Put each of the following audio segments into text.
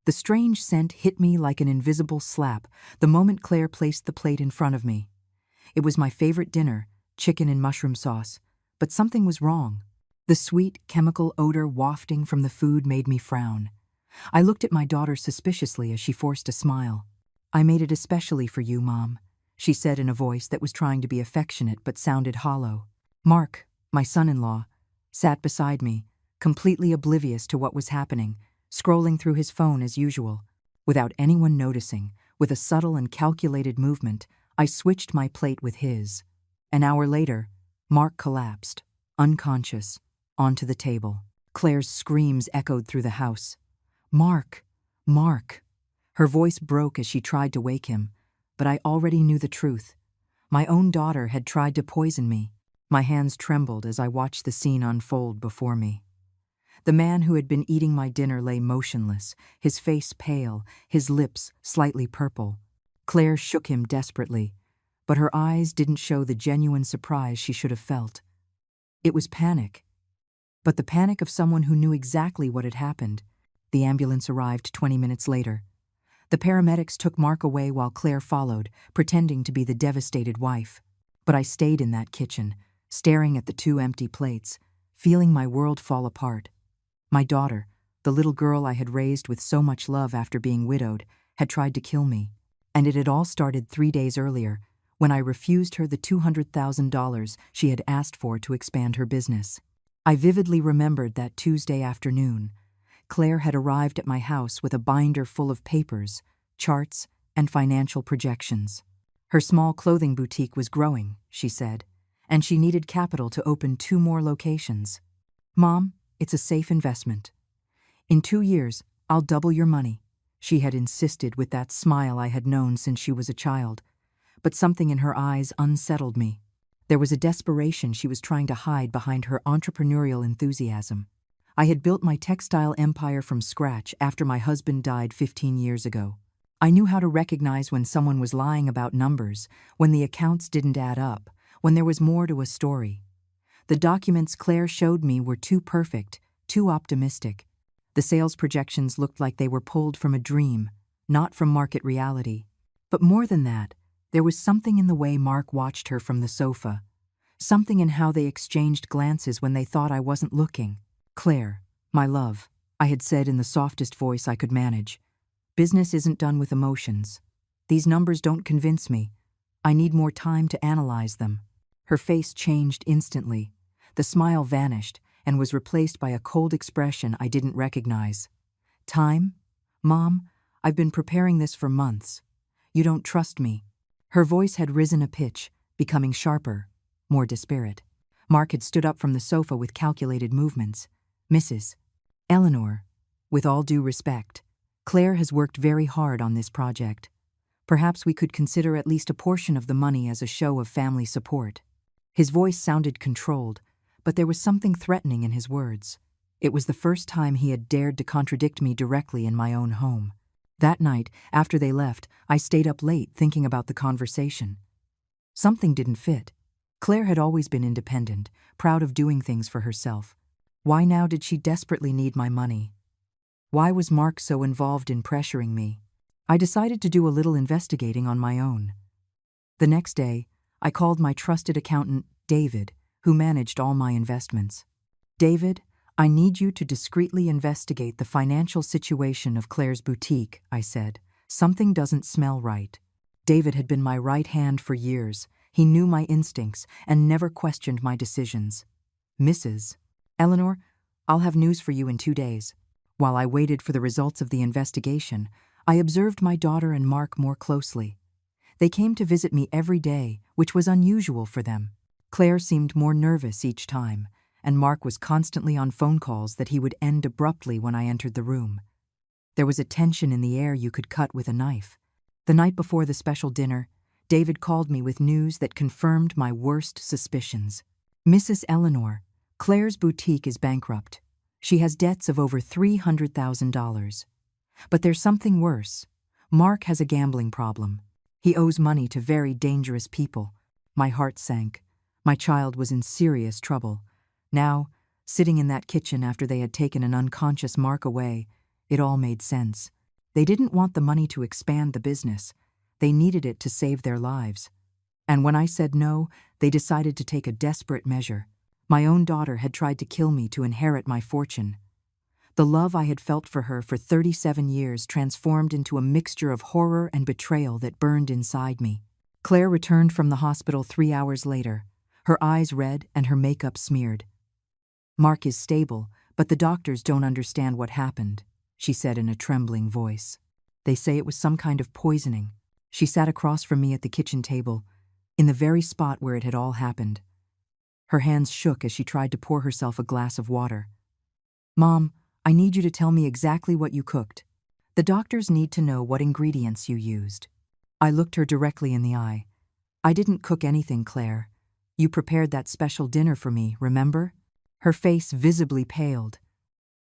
The strange scent hit me like an invisible slap the moment Claire placed the plate in front of me. It was my favorite dinner, chicken and mushroom sauce, but something was wrong. The sweet, chemical odor wafting from the food made me frown. I looked at my daughter suspiciously as she forced a smile. "I made it especially for you, Mom," she said in a voice that was trying to be affectionate but sounded hollow. Mark, my son-in-law, sat beside me, completely oblivious to what was happening, scrolling through his phone as usual. Without anyone noticing, with a subtle and calculated movement, I switched my plate with his. An hour later, Mark collapsed, unconscious, onto the table. Claire's screams echoed through the house. "Mark! Mark!" Her voice broke as she tried to wake him, but I already knew the truth. My own daughter had tried to poison me. My hands trembled as I watched the scene unfold before me. The man who had been eating my dinner lay motionless, his face pale, his lips slightly purple. Claire shook him desperately, but her eyes didn't show the genuine surprise she should have felt. It was panic, but the panic of someone who knew exactly what had happened. The ambulance arrived 20 minutes later. The paramedics took Mark away while Claire followed, pretending to be the devastated wife. But I stayed in that kitchen, staring at the 2 empty plates, feeling my world fall apart. My daughter, the little girl I had raised with so much love after being widowed, had tried to kill me. And it had all started 3 days earlier, when I refused her the $200,000 she had asked for to expand her business. I vividly remembered that Tuesday afternoon. Claire had arrived at my house with a binder full of papers, charts, and financial projections. Her small clothing boutique was growing, she said, and she needed capital to open 2 more locations. "Mom, it's a safe investment. In 2 years, I'll double your money," she had insisted with that smile I had known since she was a child. But something in her eyes unsettled me. There was a desperation she was trying to hide behind her entrepreneurial enthusiasm. I had built my textile empire from scratch after my husband died 15 years ago. I knew how to recognize when someone was lying about numbers, when the accounts didn't add up, when there was more to a story. The documents Claire showed me were too perfect, too optimistic. The sales projections looked like they were pulled from a dream, not from market reality. But more than that, there was something in the way Mark watched her from the sofa, something in how they exchanged glances when they thought I wasn't looking. "Claire, my love," I had said in the softest voice I could manage, "business isn't done with emotions. These numbers don't convince me. I need more time to analyze them." Her face changed instantly. The smile vanished and was replaced by a cold expression I didn't recognize. "Time? Mom, I've been preparing this for months. You don't trust me." Her voice had risen a pitch, becoming sharper, more disparate. Mark had stood up from the sofa with calculated movements. "Mrs. Eleanor, with all due respect, Claire has worked very hard on this project. Perhaps we could consider at least a portion of the money as a show of family support." His voice sounded controlled, but there was something threatening in his words. It was the first time he had dared to contradict me directly in my own home. That night, after they left, I stayed up late thinking about the conversation. Something didn't fit. Claire had always been independent, proud of doing things for herself. Why now did she desperately need my money? Why was Mark so involved in pressuring me? I decided to do a little investigating on my own. The next day, I called my trusted accountant, David, who managed all my investments. "David, I need you to discreetly investigate the financial situation of Claire's boutique," I said. "Something doesn't smell right." David had been my right hand for years. He knew my instincts and never questioned my decisions. "Mrs. Eleanor, I'll have news for you in 2 days." While I waited for the results of the investigation, I observed my daughter and Mark more closely. They came to visit me every day, which was unusual for them. Claire seemed more nervous each time, and Mark was constantly on phone calls that he would end abruptly when I entered the room. There was a tension in the air you could cut with a knife. The night before the special dinner, David called me with news that confirmed my worst suspicions. "Mrs. Eleanor, Claire's boutique is bankrupt. She has debts of over $300,000. But there's something worse. Mark has a gambling problem. He owes money to very dangerous people." My heart sank. My child was in serious trouble. Now, sitting in that kitchen after they had taken an unconscious Mark away, it all made sense. They didn't want the money to expand the business. They needed it to save their lives. And when I said no, they decided to take a desperate measure. My own daughter had tried to kill me to inherit my fortune. The love I had felt for her for 37 years transformed into a mixture of horror and betrayal that burned inside me. Claire returned from the hospital 3 hours later, her eyes red and her makeup smeared. "Mark is stable, but the doctors don't understand what happened," she said in a trembling voice. "They say it was some kind of poisoning." She sat across from me at the kitchen table, in the very spot where it had all happened. Her hands shook as she tried to pour herself a glass of water. "Mom, I need you to tell me exactly what you cooked. The doctors need to know what ingredients you used." I looked her directly in the eye. "I didn't cook anything, Claire. You prepared that special dinner for me, remember?" Her face visibly paled.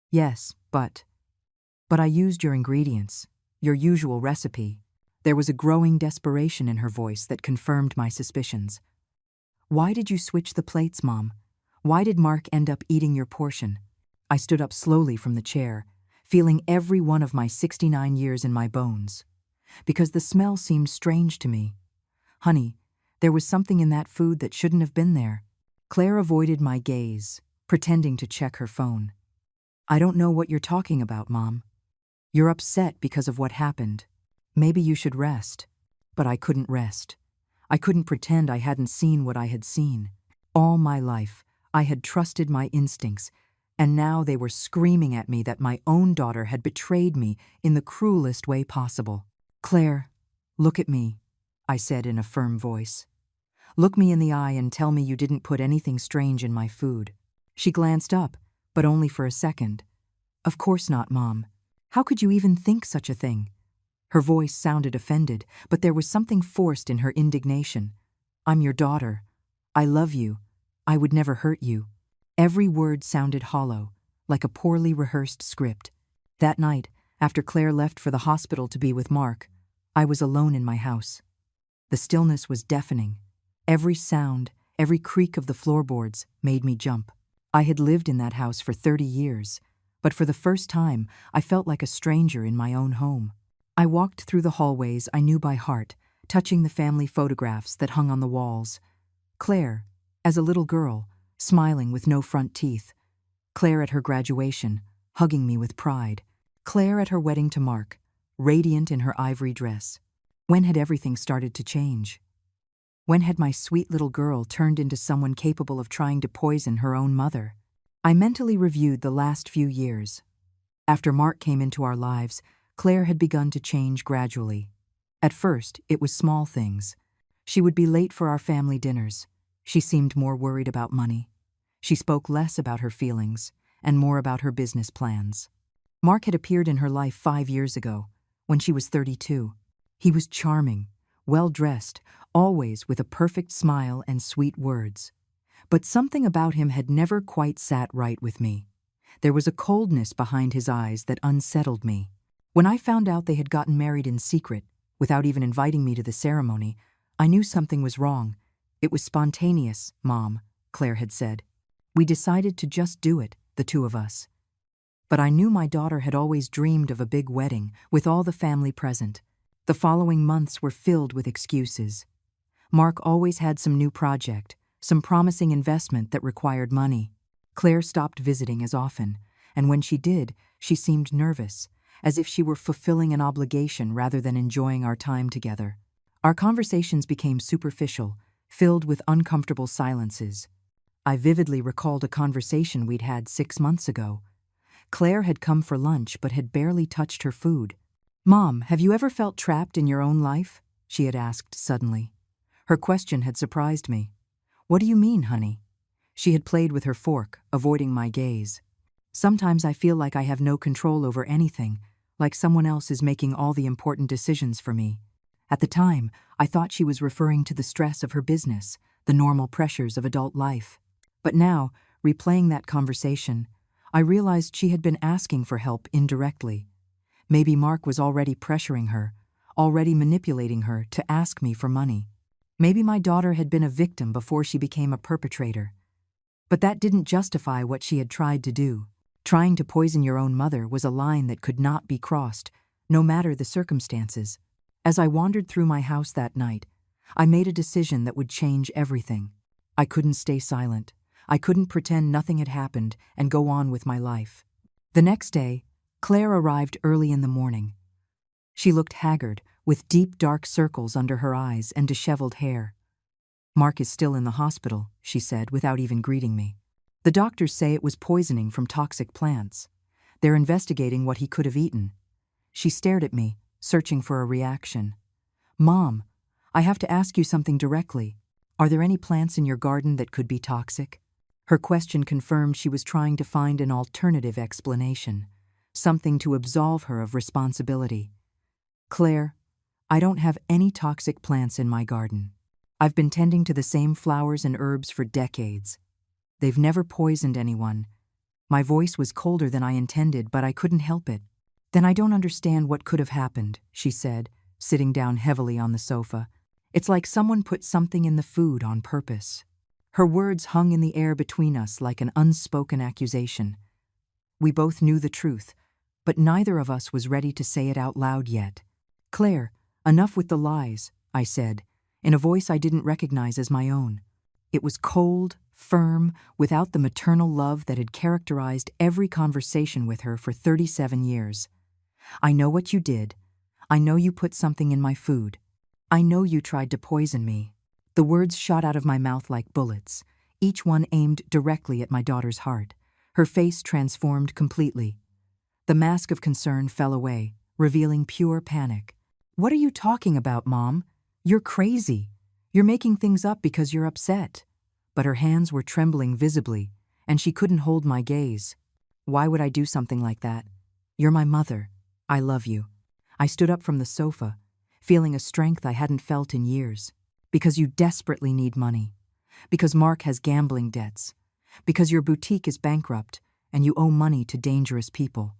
"Yes, but I used your ingredients, your usual recipe." There was a growing desperation in her voice that confirmed my suspicions. "Why did you switch the plates, Mom? Why did Mark end up eating your portion?" I stood up slowly from the chair, feeling every one of my 69 years in my bones. Because the smell seemed strange to me. "Honey, there was something in that food that shouldn't have been there." Claire avoided my gaze, pretending to check her phone. "I don't know what you're talking about, Mom. You're upset because of what happened. Maybe you should rest." But I couldn't rest. I couldn't pretend I hadn't seen what I had seen. All my life, I had trusted my instincts, and now they were screaming at me that my own daughter had betrayed me in the cruelest way possible. "Claire, look at me," I said in a firm voice. "Look me in the eye and tell me you didn't put anything strange in my food." She glanced up, but only for a second. "Of course not, Mom. How could you even think such a thing?" Her voice sounded offended, but there was something forced in her indignation. "I'm your daughter. I love you. I would never hurt you." Every word sounded hollow, like a poorly rehearsed script. That night, after Claire left for the hospital to be with Mark, I was alone in my house. The stillness was deafening. Every sound, every creak of the floorboards made me jump. I had lived in that house for 30 years, but for the first time, I felt like a stranger in my own home. I walked through the hallways I knew by heart, touching the family photographs that hung on the walls. Claire, as a little girl, smiling with no front teeth. Claire at her graduation, hugging me with pride. Claire at her wedding to Mark, radiant in her ivory dress. When had everything started to change? When had my sweet little girl turned into someone capable of trying to poison her own mother? I mentally reviewed the last few years. After Mark came into our lives, Claire had begun to change gradually. At first, it was small things. She would be late for our family dinners. She seemed more worried about money. She spoke less about her feelings and more about her business plans. Mark had appeared in her life 5 years ago, when she was 32. He was charming, well-dressed, always with a perfect smile and sweet words. But something about him had never quite sat right with me. There was a coldness behind his eyes that unsettled me. When I found out they had gotten married in secret, without even inviting me to the ceremony, I knew something was wrong. "It was spontaneous, Mom," Claire had said. "We decided to just do it, the two of us." But I knew my daughter had always dreamed of a big wedding, with all the family present. The following months were filled with excuses. Mark always had some new project, some promising investment that required money. Claire stopped visiting as often, and when she did, she seemed nervous, as if she were fulfilling an obligation rather than enjoying our time together. Our conversations became superficial, filled with uncomfortable silences. I vividly recalled a conversation we'd had 6 months ago. Claire had come for lunch but had barely touched her food. "Mom, have you ever felt trapped in your own life?" she had asked suddenly. Her question had surprised me. "What do you mean, honey?" She had played with her fork, avoiding my gaze. "Sometimes I feel like I have no control over anything, like someone else is making all the important decisions for me." At the time, I thought she was referring to the stress of her business, the normal pressures of adult life. But now, replaying that conversation, I realized she had been asking for help indirectly. Maybe Mark was already pressuring her, already manipulating her to ask me for money. Maybe my daughter had been a victim before she became a perpetrator. But that didn't justify what she had tried to do. Trying to poison your own mother was a line that could not be crossed, no matter the circumstances. As I wandered through my house that night, I made a decision that would change everything. I couldn't stay silent. I couldn't pretend nothing had happened and go on with my life. The next day, Claire arrived early in the morning. She looked haggard, with deep dark circles under her eyes and disheveled hair. "Mark is still in the hospital," she said without even greeting me. "The doctors say it was poisoning from toxic plants. They're investigating what he could have eaten." She stared at me, searching for a reaction. "Mom, I have to ask you something directly. Are there any plants in your garden that could be toxic?" Her question confirmed she was trying to find an alternative explanation, something to absolve her of responsibility. "Claire, I don't have any toxic plants in my garden. I've been tending to the same flowers and herbs for decades. They've never poisoned anyone." My voice was colder than I intended, but I couldn't help it. "Then I don't understand what could have happened," she said, sitting down heavily on the sofa. "It's like someone put something in the food on purpose." Her words hung in the air between us like an unspoken accusation. We both knew the truth, but neither of us was ready to say it out loud yet. "Claire, enough with the lies," I said, in a voice I didn't recognize as my own. It was cold, firm, without the maternal love that had characterized every conversation with her for 37 years. "I know what you did. I know you put something in my food. I know you tried to poison me." The words shot out of my mouth like bullets, each one aimed directly at my daughter's heart. Her face transformed completely. The mask of concern fell away, revealing pure panic. "What are you talking about, Mom? You're crazy. You're making things up because you're upset." But her hands were trembling visibly, and she couldn't hold my gaze. "Why would I do something like that? You're my mother. I love you." I stood up from the sofa, feeling a strength I hadn't felt in years. "Because you desperately need money. Because Mark has gambling debts. Because your boutique is bankrupt and you owe money to dangerous people."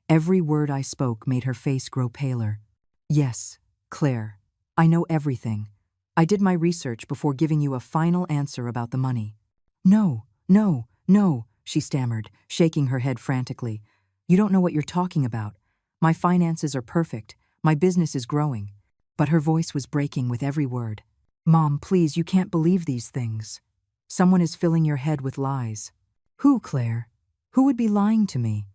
Every word I spoke made her face grow paler. "Yes, Claire, I know everything. I did my research before giving you a final answer about the money." "No, no, no," she stammered, shaking her head frantically. "You don't know what you're talking about. My finances are perfect. My business is growing." But her voice was breaking with every word. "Mom, please, you can't believe these things. Someone is filling your head with lies." "Who, Claire? Who would be lying to me?"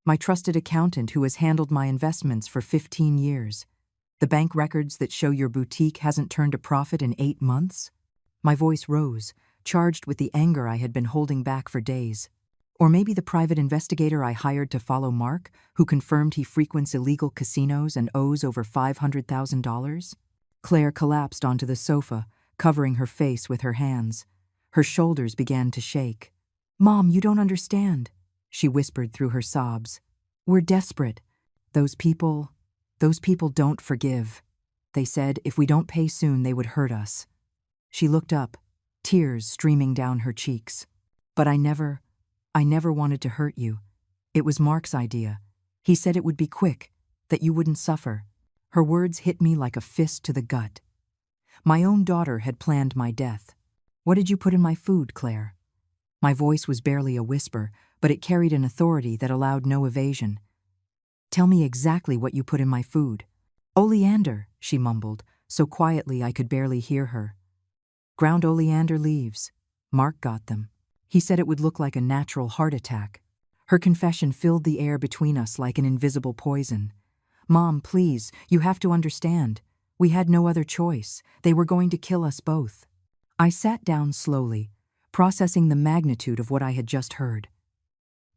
"My trusted accountant who has handled my investments for 15 years. The bank records that show your boutique hasn't turned a profit in 8 months?" My voice rose, charged with the anger I had been holding back for days. "Or maybe the private investigator I hired to follow Mark, who confirmed he frequents illegal casinos and owes over $500,000? Claire collapsed onto the sofa, covering her face with her hands. Her shoulders began to shake. "Mom, you don't understand," she whispered through her sobs. "We're desperate. Those people don't forgive. They said if we don't pay soon, they would hurt us." She looked up, tears streaming down her cheeks. "But I never wanted to hurt you. It was Mark's idea. He said it would be quick, that you wouldn't suffer." Her words hit me like a fist to the gut. My own daughter had planned my death. "What did you put in my food, Claire?" My voice was barely a whisper, but it carried an authority that allowed no evasion. "Tell me exactly what you put in my food." "Oleander," she mumbled, so quietly I could barely hear her. "Ground oleander leaves. Mark got them. He said it would look like a natural heart attack." Her confession filled the air between us like an invisible poison. "Mom, please, you have to understand. We had no other choice. They were going to kill us both." I sat down slowly, processing the magnitude of what I had just heard.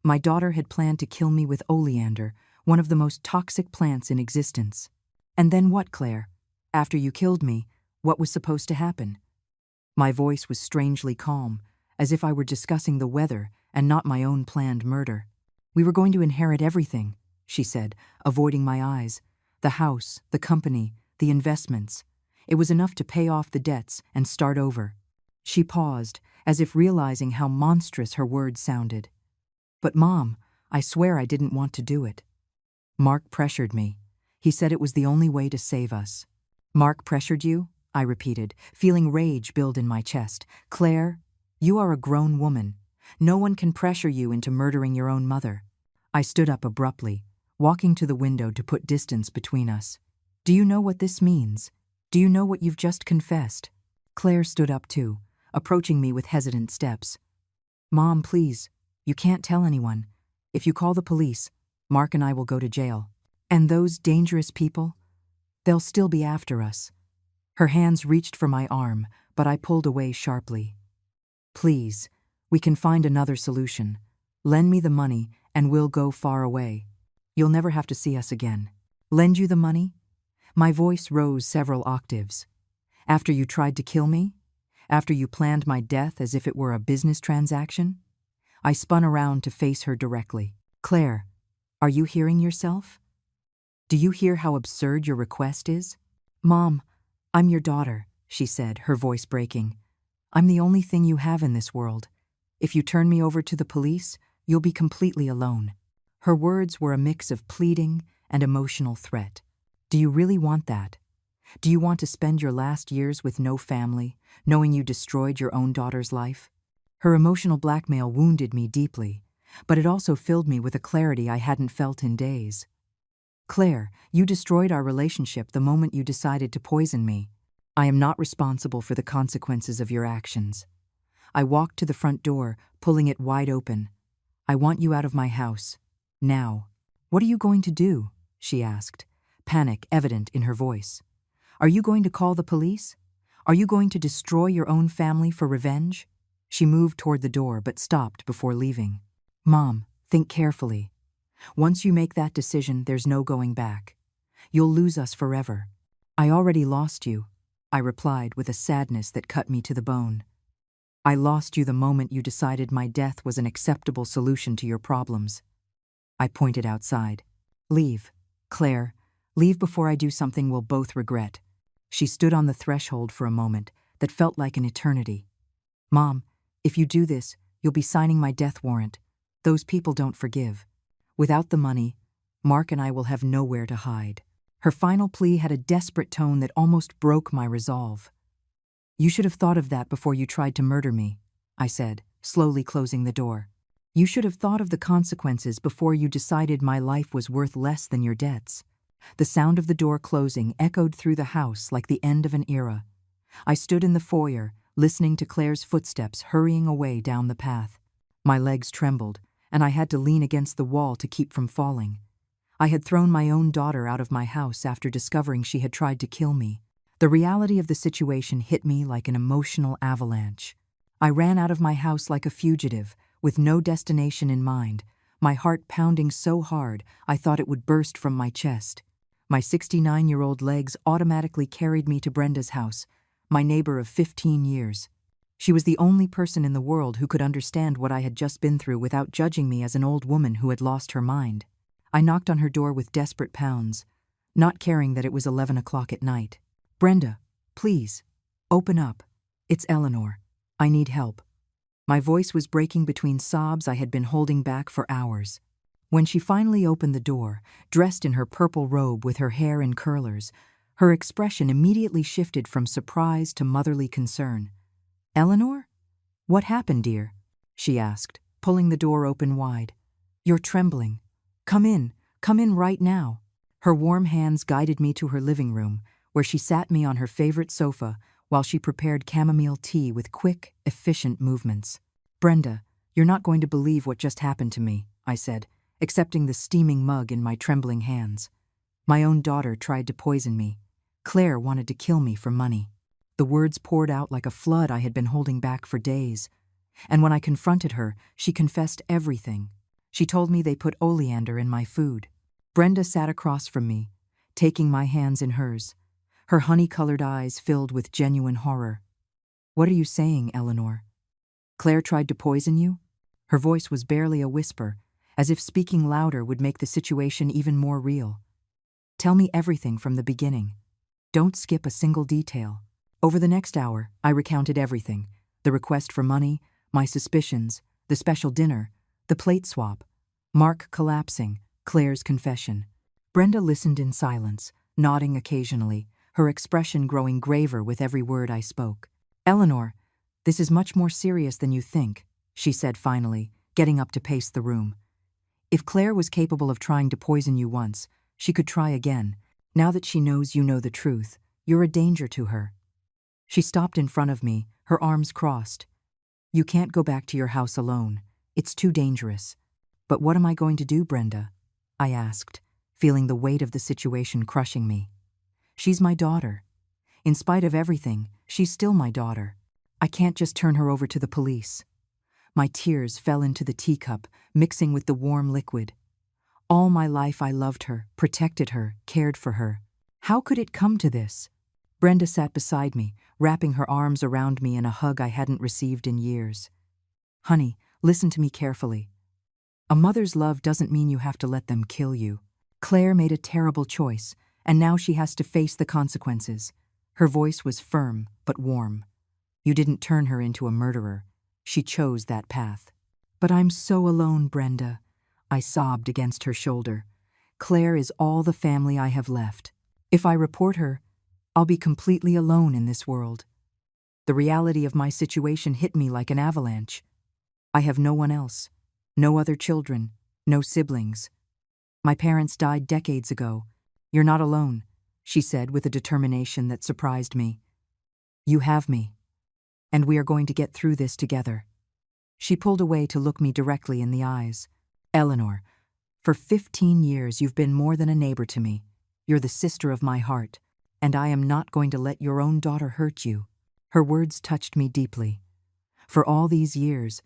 My daughter had planned to kill me with oleander, one of the most toxic plants in existence. "And then what, Claire? After you killed me, what was supposed to happen?" My voice was strangely calm, as if I were discussing the weather and not my own planned murder. "We were going to inherit everything," she said, avoiding my eyes. "The house, the company, the investments. It was enough to pay off the debts and start over." She paused, as if realizing how monstrous her words sounded. "But Mom, I swear I didn't want to do it." "Mark pressured me. He said it was the only way to save us." "Mark pressured you?" I repeated, feeling rage build in my chest. "Claire, you are a grown woman. No one can pressure you into murdering your own mother." I stood up abruptly, walking to the window to put distance between us. Do you know what this means? Do you know what you've just confessed? Claire stood up too, approaching me with hesitant steps. Mom, please, you can't tell anyone. If you call the police, Mark and I will go to jail. And those dangerous people? They'll still be after us. Her hands reached for my arm, but I pulled away sharply. Please, we can find another solution. Lend me the money and we'll go far away. You'll never have to see us again. Lend you the money? My voice rose several octaves. After you tried to kill me? After you planned my death as if it were a business transaction? I spun around to face her directly. Claire, are you hearing yourself? Do you hear how absurd your request is? Mom, I'm your daughter, she said, her voice breaking. I'm the only thing you have in this world. If you turn me over to the police, you'll be completely alone. Her words were a mix of pleading and emotional threat. Do you really want that? Do you want to spend your last years with no family, knowing you destroyed your own daughter's life? Her emotional blackmail wounded me deeply, but it also filled me with a clarity I hadn't felt in days. Claire, you destroyed our relationship the moment you decided to poison me. I am not responsible for the consequences of your actions. I walked to the front door, pulling it wide open. I want you out of my house. Now. What are you going to do? She asked, panic evident in her voice. Are you going to call the police? Are you going to destroy your own family for revenge? She moved toward the door but stopped before leaving. Mom, think carefully. Once you make that decision, there's no going back. You'll lose us forever. I already lost you, I replied with a sadness that cut me to the bone. I lost you the moment you decided my death was an acceptable solution to your problems. I pointed outside. Leave, Claire. Leave before I do something we'll both regret. She stood on the threshold for a moment that felt like an eternity. Mom, if you do this, you'll be signing my death warrant. Those people don't forgive. Without the money, Mark and I will have nowhere to hide. Her final plea had a desperate tone that almost broke my resolve. You should have thought of that before you tried to murder me, I said, slowly closing the door. You should have thought of the consequences before you decided my life was worth less than your debts. The sound of the door closing echoed through the house like the end of an era. I stood in the foyer, listening to Claire's footsteps hurrying away down the path. My legs trembled, and I had to lean against the wall to keep from falling. I had thrown my own daughter out of my house after discovering she had tried to kill me. The reality of the situation hit me like an emotional avalanche. I ran out of my house like a fugitive, with no destination in mind, my heart pounding so hard I thought it would burst from my chest. My 69-year-old legs automatically carried me to Brenda's house, my neighbor of 15 years. She was the only person in the world who could understand what I had just been through without judging me as an old woman who had lost her mind. I knocked on her door with desperate pounds, not caring that it was 11 o'clock at night. Brenda, please, open up. It's Eleanor. I need help. My voice was breaking between sobs I had been holding back for hours. When she finally opened the door, dressed in her purple robe with her hair in curlers, her expression immediately shifted from surprise to motherly concern. Eleanor? What happened, dear? She asked, pulling the door open wide. You're trembling. Come in right now. Her warm hands guided me to her living room, where she sat me on her favorite sofa while she prepared chamomile tea with quick, efficient movements. Brenda, you're not going to believe what just happened to me, I said, accepting the steaming mug in my trembling hands. My own daughter tried to poison me. Claire wanted to kill me for money. The words poured out like a flood I had been holding back for days. And when I confronted her, she confessed everything. She told me they put oleander in my food. Brenda sat across from me, taking my hands in hers, her honey-colored eyes filled with genuine horror. What are you saying, Eleanor? Claire tried to poison you? Her voice was barely a whisper, as if speaking louder would make the situation even more real. Tell me everything from the beginning. Don't skip a single detail. Over the next hour, I recounted everything: the request for money, my suspicions, the special dinner, the plate swap, Mark collapsing, Claire's confession. Brenda listened in silence, nodding occasionally, her expression growing graver with every word I spoke. Eleanor, this is much more serious than you think, she said finally, getting up to pace the room. If Claire was capable of trying to poison you once, she could try again. Now that she knows you know the truth, you're a danger to her. She stopped in front of me, her arms crossed. You can't go back to your house alone. It's too dangerous. But what am I going to do, Brenda? I asked, feeling the weight of the situation crushing me. She's my daughter. In spite of everything, she's still my daughter. I can't just turn her over to the police. My tears fell into the teacup, mixing with the warm liquid. All my life I loved her, protected her, cared for her. How could it come to this? Brenda sat beside me, wrapping her arms around me in a hug I hadn't received in years. Honey, listen to me carefully. A mother's love doesn't mean you have to let them kill you. Claire made a terrible choice, and now she has to face the consequences. Her voice was firm, but warm. You didn't turn her into a murderer. She chose that path. But I'm so alone, Brenda. I sobbed against her shoulder. Claire is all the family I have left. If I report her, I'll be completely alone in this world. The reality of my situation hit me like an avalanche. I have no one else. No other children. No siblings. My parents died decades ago. You're not alone, she said with a determination that surprised me. You have me. And we are going to get through this together. She pulled away to look me directly in the eyes. Eleanor, for 15 years you've been more than a neighbor to me. You're the sister of my heart, and I am not going to let your own daughter hurt you. Her words touched me deeply. For all these years,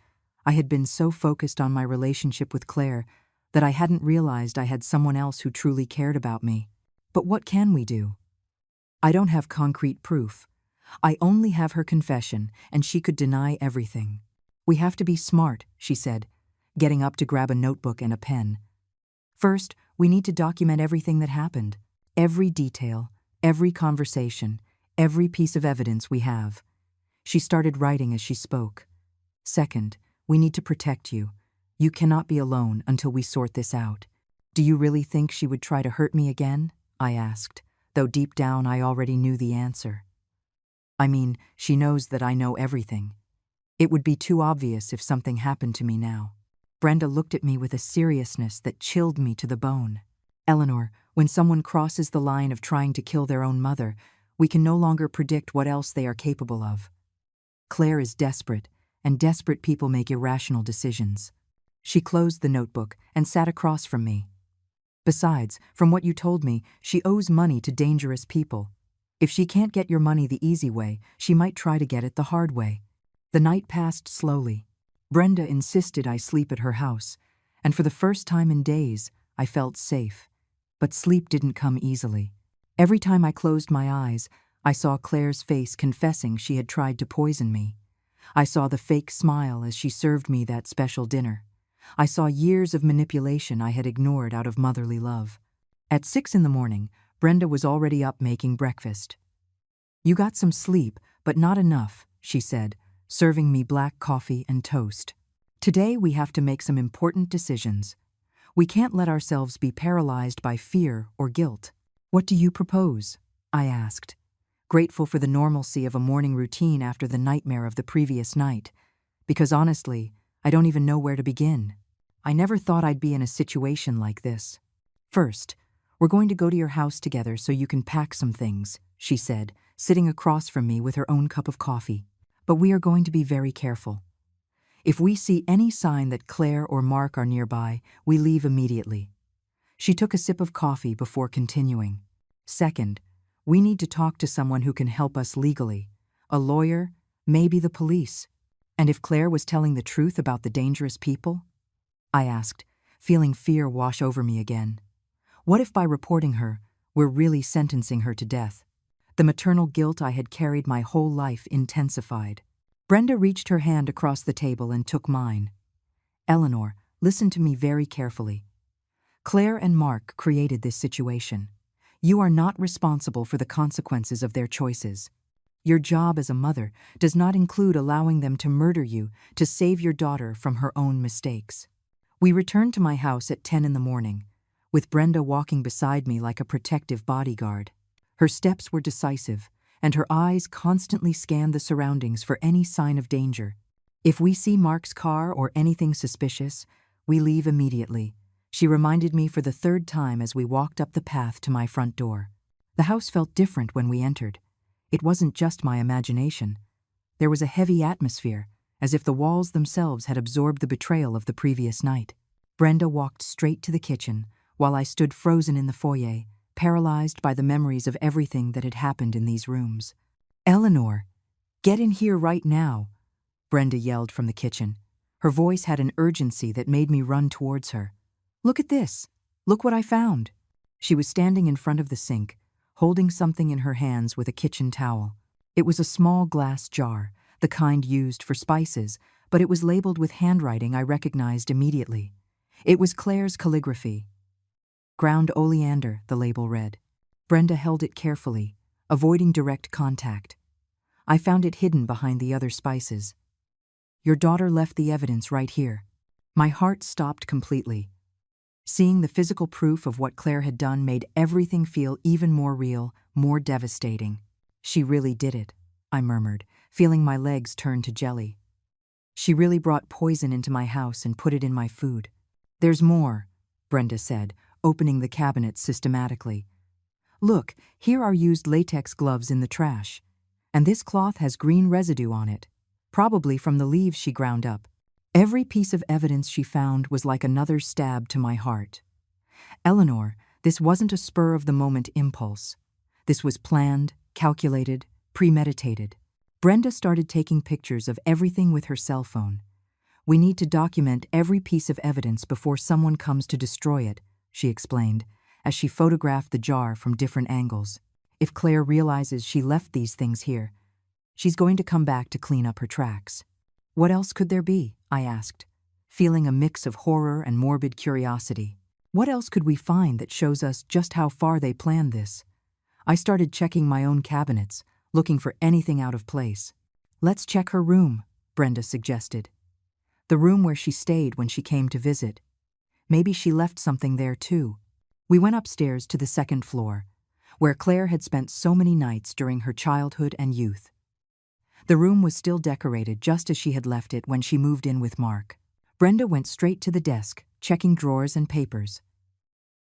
I had been so focused on my relationship with Claire that I hadn't realized I had someone else who truly cared about me. But what can we do? I don't have concrete proof. I only have her confession, and she could deny everything. We have to be smart, she said, getting up to grab a notebook and a pen. First, we need to document everything that happened. Every detail, every conversation, every piece of evidence we have. She started writing as she spoke. Second, we need to protect you. You cannot be alone until we sort this out. Do you really think she would try to hurt me again? I asked, though deep down I already knew the answer. I mean, she knows that I know everything. It would be too obvious if something happened to me now. Brenda looked at me with a seriousness that chilled me to the bone. Eleanor, when someone crosses the line of trying to kill their own mother, we can no longer predict what else they are capable of. Claire is desperate, and desperate people make irrational decisions. She closed the notebook and sat across from me. Besides, from what you told me, she owes money to dangerous people. If she can't get your money the easy way, she might try to get it the hard way. The night passed slowly. Brenda insisted I sleep at her house, and for the first time in days, I felt safe. But sleep didn't come easily. Every time I closed my eyes, I saw Claire's face confessing she had tried to poison me. I saw the fake smile as she served me that special dinner. I saw years of manipulation I had ignored out of motherly love. At 6 a.m, Brenda was already up making breakfast. You got some sleep, but not enough, she said, serving me black coffee and toast. Today we have to make some important decisions. We can't let ourselves be paralyzed by fear or guilt. What do you propose? I asked, grateful for the normalcy of a morning routine after the nightmare of the previous night, because honestly, I don't even know where to begin. I never thought I'd be in a situation like this. First, we're going to go to your house together so you can pack some things, she said, sitting across from me with her own cup of coffee. But we are going to be very careful. If we see any sign that Claire or Mark are nearby, we leave immediately. She took a sip of coffee before continuing. Second, we need to talk to someone who can help us legally. A lawyer, maybe the police. And if Claire was telling the truth about the dangerous people? I asked, feeling fear wash over me again. What if by reporting her, we're really sentencing her to death? The maternal guilt I had carried my whole life intensified. Brenda reached her hand across the table and took mine. Eleanor, listen to me very carefully. Claire and Mark created this situation. You are not responsible for the consequences of their choices. Your job as a mother does not include allowing them to murder you to save your daughter from her own mistakes. We returned to my house at 10 a.m, with Brenda walking beside me like a protective bodyguard. Her steps were decisive, and her eyes constantly scanned the surroundings for any sign of danger. If we see Mark's car or anything suspicious, we leave immediately. She reminded me for the third time as we walked up the path to my front door. The house felt different when we entered. It wasn't just my imagination. There was a heavy atmosphere, as if the walls themselves had absorbed the betrayal of the previous night. Brenda walked straight to the kitchen, while I stood frozen in the foyer, paralyzed by the memories of everything that had happened in these rooms. "Eleanor, get in here right now," Brenda yelled from the kitchen. Her voice had an urgency that made me run towards her. "Look at this. Look what I found." She was standing in front of the sink, holding something in her hands with a kitchen towel. It was a small glass jar, the kind used for spices, but it was labeled with handwriting I recognized immediately. It was Claire's calligraphy. "Ground oleander," the label read. Brenda held it carefully, avoiding direct contact. I found it hidden behind the other spices. "Your daughter left the evidence right here." My heart stopped completely. Seeing the physical proof of what Claire had done made everything feel even more real, more devastating. "She really did it," I murmured, feeling my legs turn to jelly. "She really brought poison into my house and put it in my food." "There's more," Brenda said, opening the cabinet systematically. "Look, here are used latex gloves in the trash. And this cloth has green residue on it, probably from the leaves she ground up." Every piece of evidence she found was like another stab to my heart. "Eleanor, this wasn't a spur-of-the-moment impulse. This was planned, calculated, premeditated." Brenda started taking pictures of everything with her cell phone. "We need to document every piece of evidence before someone comes to destroy it," she explained, as she photographed the jar from different angles. "If Claire realizes she left these things here, she's going to come back to clean up her tracks." "What else could there be?" I asked, feeling a mix of horror and morbid curiosity. "What else could we find that shows us just how far they planned this?" I started checking my own cabinets, looking for anything out of place. "Let's check her room," Brenda suggested. "The room where she stayed when she came to visit. Maybe she left something there too." We went upstairs to the second floor, where Claire had spent so many nights during her childhood and youth. The room was still decorated just as she had left it when she moved in with Mark. Brenda went straight to the desk, checking drawers and papers.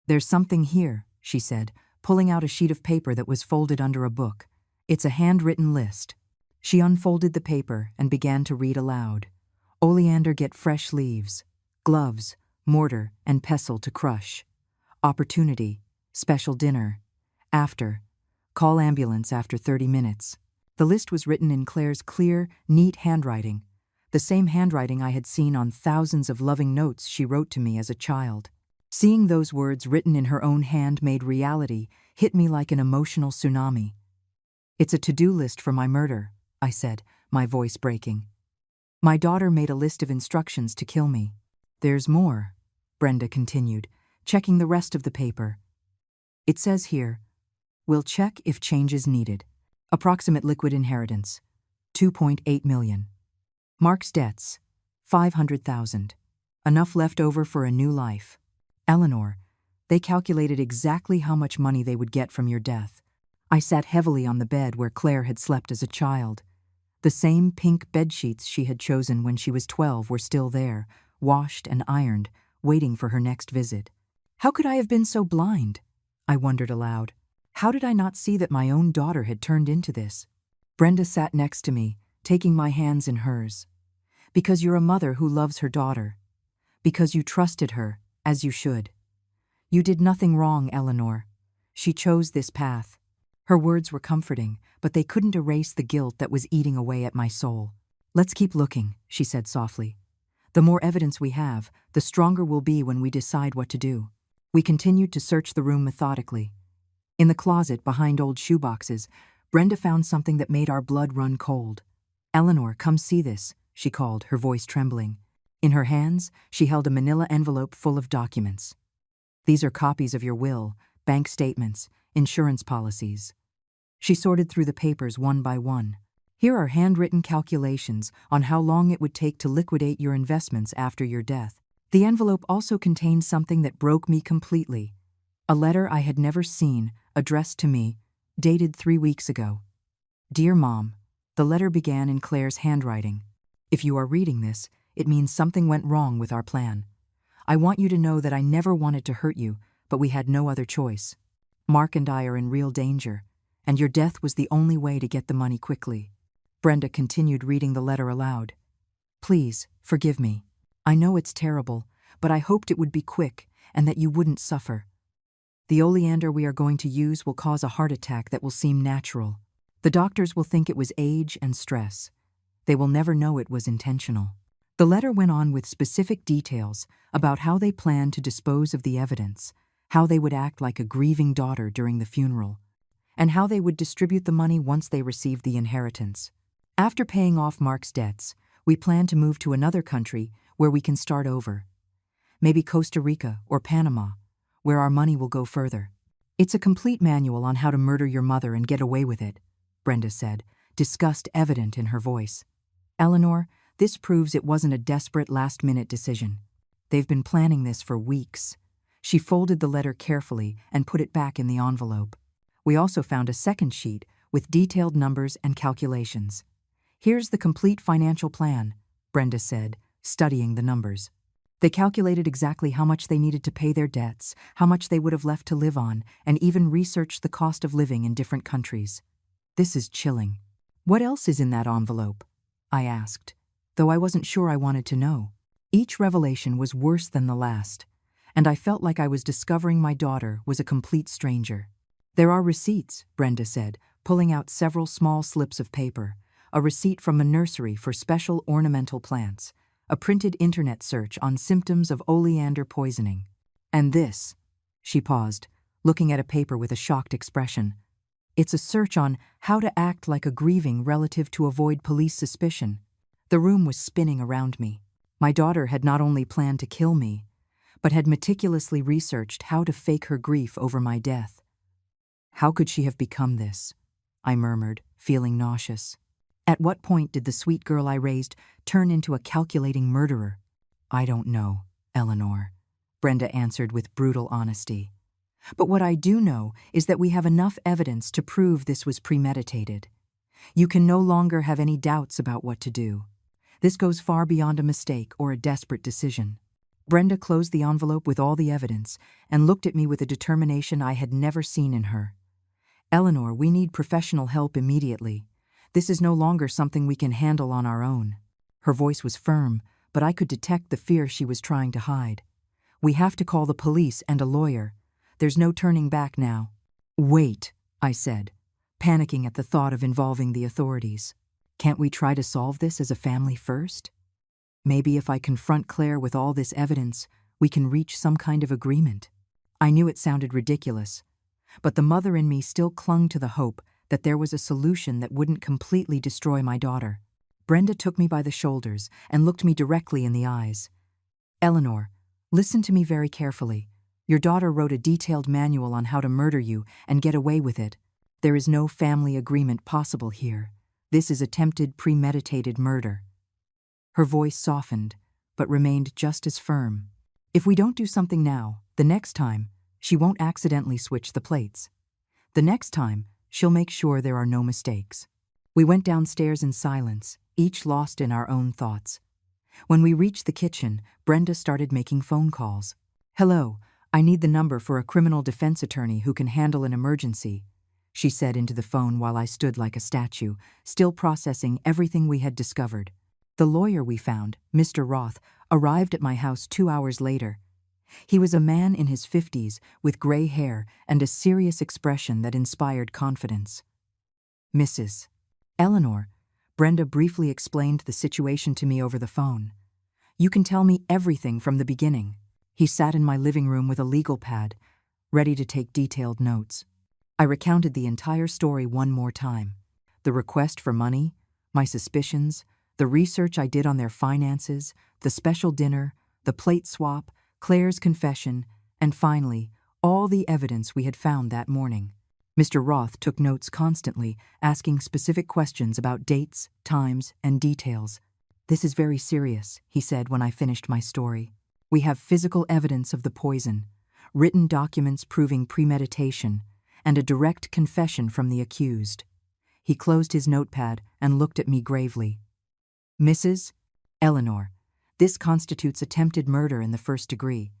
"There's something here," she said, pulling out a sheet of paper that was folded under a book. "It's a handwritten list." She unfolded the paper and began to read aloud. "Oleander get fresh leaves. Gloves, mortar, and pestle to crush. Opportunity, special dinner. After, call ambulance after 30 minutes. The list was written in Claire's clear, neat handwriting, the same handwriting I had seen on thousands of loving notes she wrote to me as a child. Seeing those words written in her own hand made reality hit me like an emotional tsunami. "It's a to-do list for my murder," I said, my voice breaking. "My daughter made a list of instructions to kill me." "There's more," Brenda continued, checking the rest of the paper. "It says here, we'll check if change is needed. Approximate liquid inheritance, 2.8 million. Mark's debts, 500,000. Enough left over for a new life. Eleanor, they calculated exactly how much money they would get from your death." I sat heavily on the bed where Claire had slept as a child. The same pink bedsheets she had chosen when she was 12 were still there, washed and ironed, waiting for her next visit. How could I have been so blind? I wondered aloud. How did I not see that my own daughter had turned into this? Brenda sat next to me, taking my hands in hers. "Because you're a mother who loves her daughter. Because you trusted her, as you should. You did nothing wrong, Eleanor. She chose this path." Her words were comforting, but they couldn't erase the guilt that was eating away at my soul. "Let's keep looking," she said softly. "The more evidence we have, the stronger we'll be when we decide what to do." We continued to search the room methodically. In the closet behind old shoeboxes, Brenda found something that made our blood run cold. "Eleanor, come see this," she called, her voice trembling. In her hands, she held a manila envelope full of documents. "These are copies of your will, bank statements, insurance policies." She sorted through the papers one by one. "Here are handwritten calculations on how long it would take to liquidate your investments after your death." The envelope also contained something that broke me completely. A letter I had never seen, addressed to me, dated 3 weeks ago. "Dear Mom," the letter began in Claire's handwriting. "If you are reading this, it means something went wrong with our plan. I want you to know that I never wanted to hurt you, but we had no other choice. Mark and I are in real danger, and your death was the only way to get the money quickly." Brenda continued reading the letter aloud. "Please, forgive me. I know it's terrible, but I hoped it would be quick and that you wouldn't suffer. The oleander we are going to use will cause a heart attack that will seem natural. The doctors will think it was age and stress. They will never know it was intentional." The letter went on with specific details about how they planned to dispose of the evidence, how they would act like a grieving daughter during the funeral, and how they would distribute the money once they received the inheritance. "After paying off Mark's debts, we plan to move to another country where we can start over. Maybe Costa Rica or Panama, where our money will go further. It's a complete manual on how to murder your mother and get away with it," Brenda said, disgust evident in her voice. "Eleanor, this proves it wasn't a desperate last-minute decision. They've been planning this for weeks." She folded the letter carefully and put it back in the envelope. "We also found a second sheet with detailed numbers and calculations. Here's the complete financial plan," Brenda said, studying the numbers. They calculated exactly how much they needed to pay their debts, how much they would have left to live on, and even researched the cost of living in different countries. "This is chilling." "What else is in that envelope?" I asked, though I wasn't sure I wanted to know. Each revelation was worse than the last, and I felt like I was discovering my daughter was a complete stranger. "There are receipts," Brenda said, pulling out several small slips of paper, a receipt from a nursery for special ornamental plants, a printed internet search on symptoms of oleander poisoning. "And this," she paused, looking at a paper with a shocked expression. "It's a search on how to act like a grieving relative to avoid police suspicion." The room was spinning around me. My daughter had not only planned to kill me, but had meticulously researched how to fake her grief over my death. "How could she have become this?" I murmured, feeling nauseous. "At what point did the sweet girl I raised turn into a calculating murderer?" "I don't know, Eleanor," Brenda answered with brutal honesty. "But what I do know is that we have enough evidence to prove this was premeditated. You can no longer have any doubts about what to do. This goes far beyond a mistake or a desperate decision." Brenda closed the envelope with all the evidence and looked at me with a determination I had never seen in her. "Eleanor, we need professional help immediately. This is no longer something we can handle on our own." Her voice was firm, but I could detect the fear she was trying to hide. "We have to call the police and a lawyer. There's no turning back now." "Wait," I said, panicking at the thought of involving the authorities. "Can't we try to solve this as a family first? Maybe if I confront Claire with all this evidence, we can reach some kind of agreement." I knew it sounded ridiculous, but the mother in me still clung to the hope that there was a solution that wouldn't completely destroy my daughter. Brenda took me by the shoulders and looked me directly in the eyes. "Eleanor, listen to me very carefully. Your daughter wrote a detailed manual on how to murder you and get away with it. There is no family agreement possible here. This is attempted premeditated murder." Her voice softened, but remained just as firm. "If we don't do something now, the next time, she won't accidentally switch the plates. The next time, she'll make sure there are no mistakes." We went downstairs in silence, each lost in our own thoughts. When we reached the kitchen, Brenda started making phone calls. "Hello, I need the number for a criminal defense attorney who can handle an emergency," she said into the phone while I stood like a statue, still processing everything we had discovered. "The lawyer we found, Mr. Roth, arrived at my house 2 hours later. He was a man in his 50s with gray hair and a serious expression that inspired confidence." "Mrs. Eleanor," Brenda briefly explained the situation to me over the phone. "You can tell me everything from the beginning." He sat in my living room with a legal pad, ready to take detailed notes. I recounted the entire story one more time. The request for money, my suspicions, the research I did on their finances, the special dinner, the plate swap, Claire's confession, and finally, all the evidence we had found that morning. Mr. Roth took notes constantly, asking specific questions about dates, times, and details. "This is very serious," he said when I finished my story. "We have physical evidence of the poison, written documents proving premeditation, and a direct confession from the accused." He closed his notepad and looked at me gravely. "Mrs. Eleanor, This constitutes attempted murder in the first degree.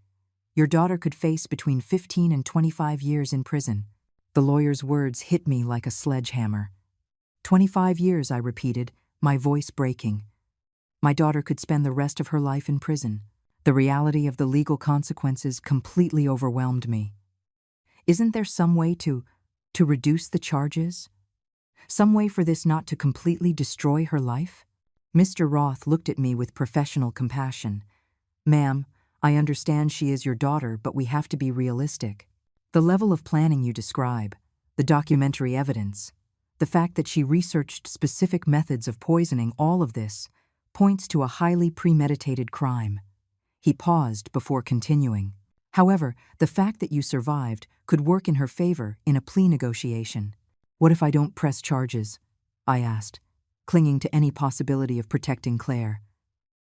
Your daughter could face between 15 and 25 years in prison. The lawyer's words hit me like a sledgehammer. 25 years, I repeated, my voice breaking. My daughter could spend the rest of her life in prison. The reality of the legal consequences completely overwhelmed me. Isn't there some way to reduce the charges? Some way for this not to completely destroy her life? Mr. Roth looked at me with professional compassion. Ma'am, I understand she is your daughter, but we have to be realistic. The level of planning you describe, the documentary evidence, the fact that she researched specific methods of poisoning, all of this points to a highly premeditated crime. He paused before continuing. However, the fact that you survived could work in her favor in a plea negotiation. What if I don't press charges? I asked, clinging to any possibility of protecting Claire.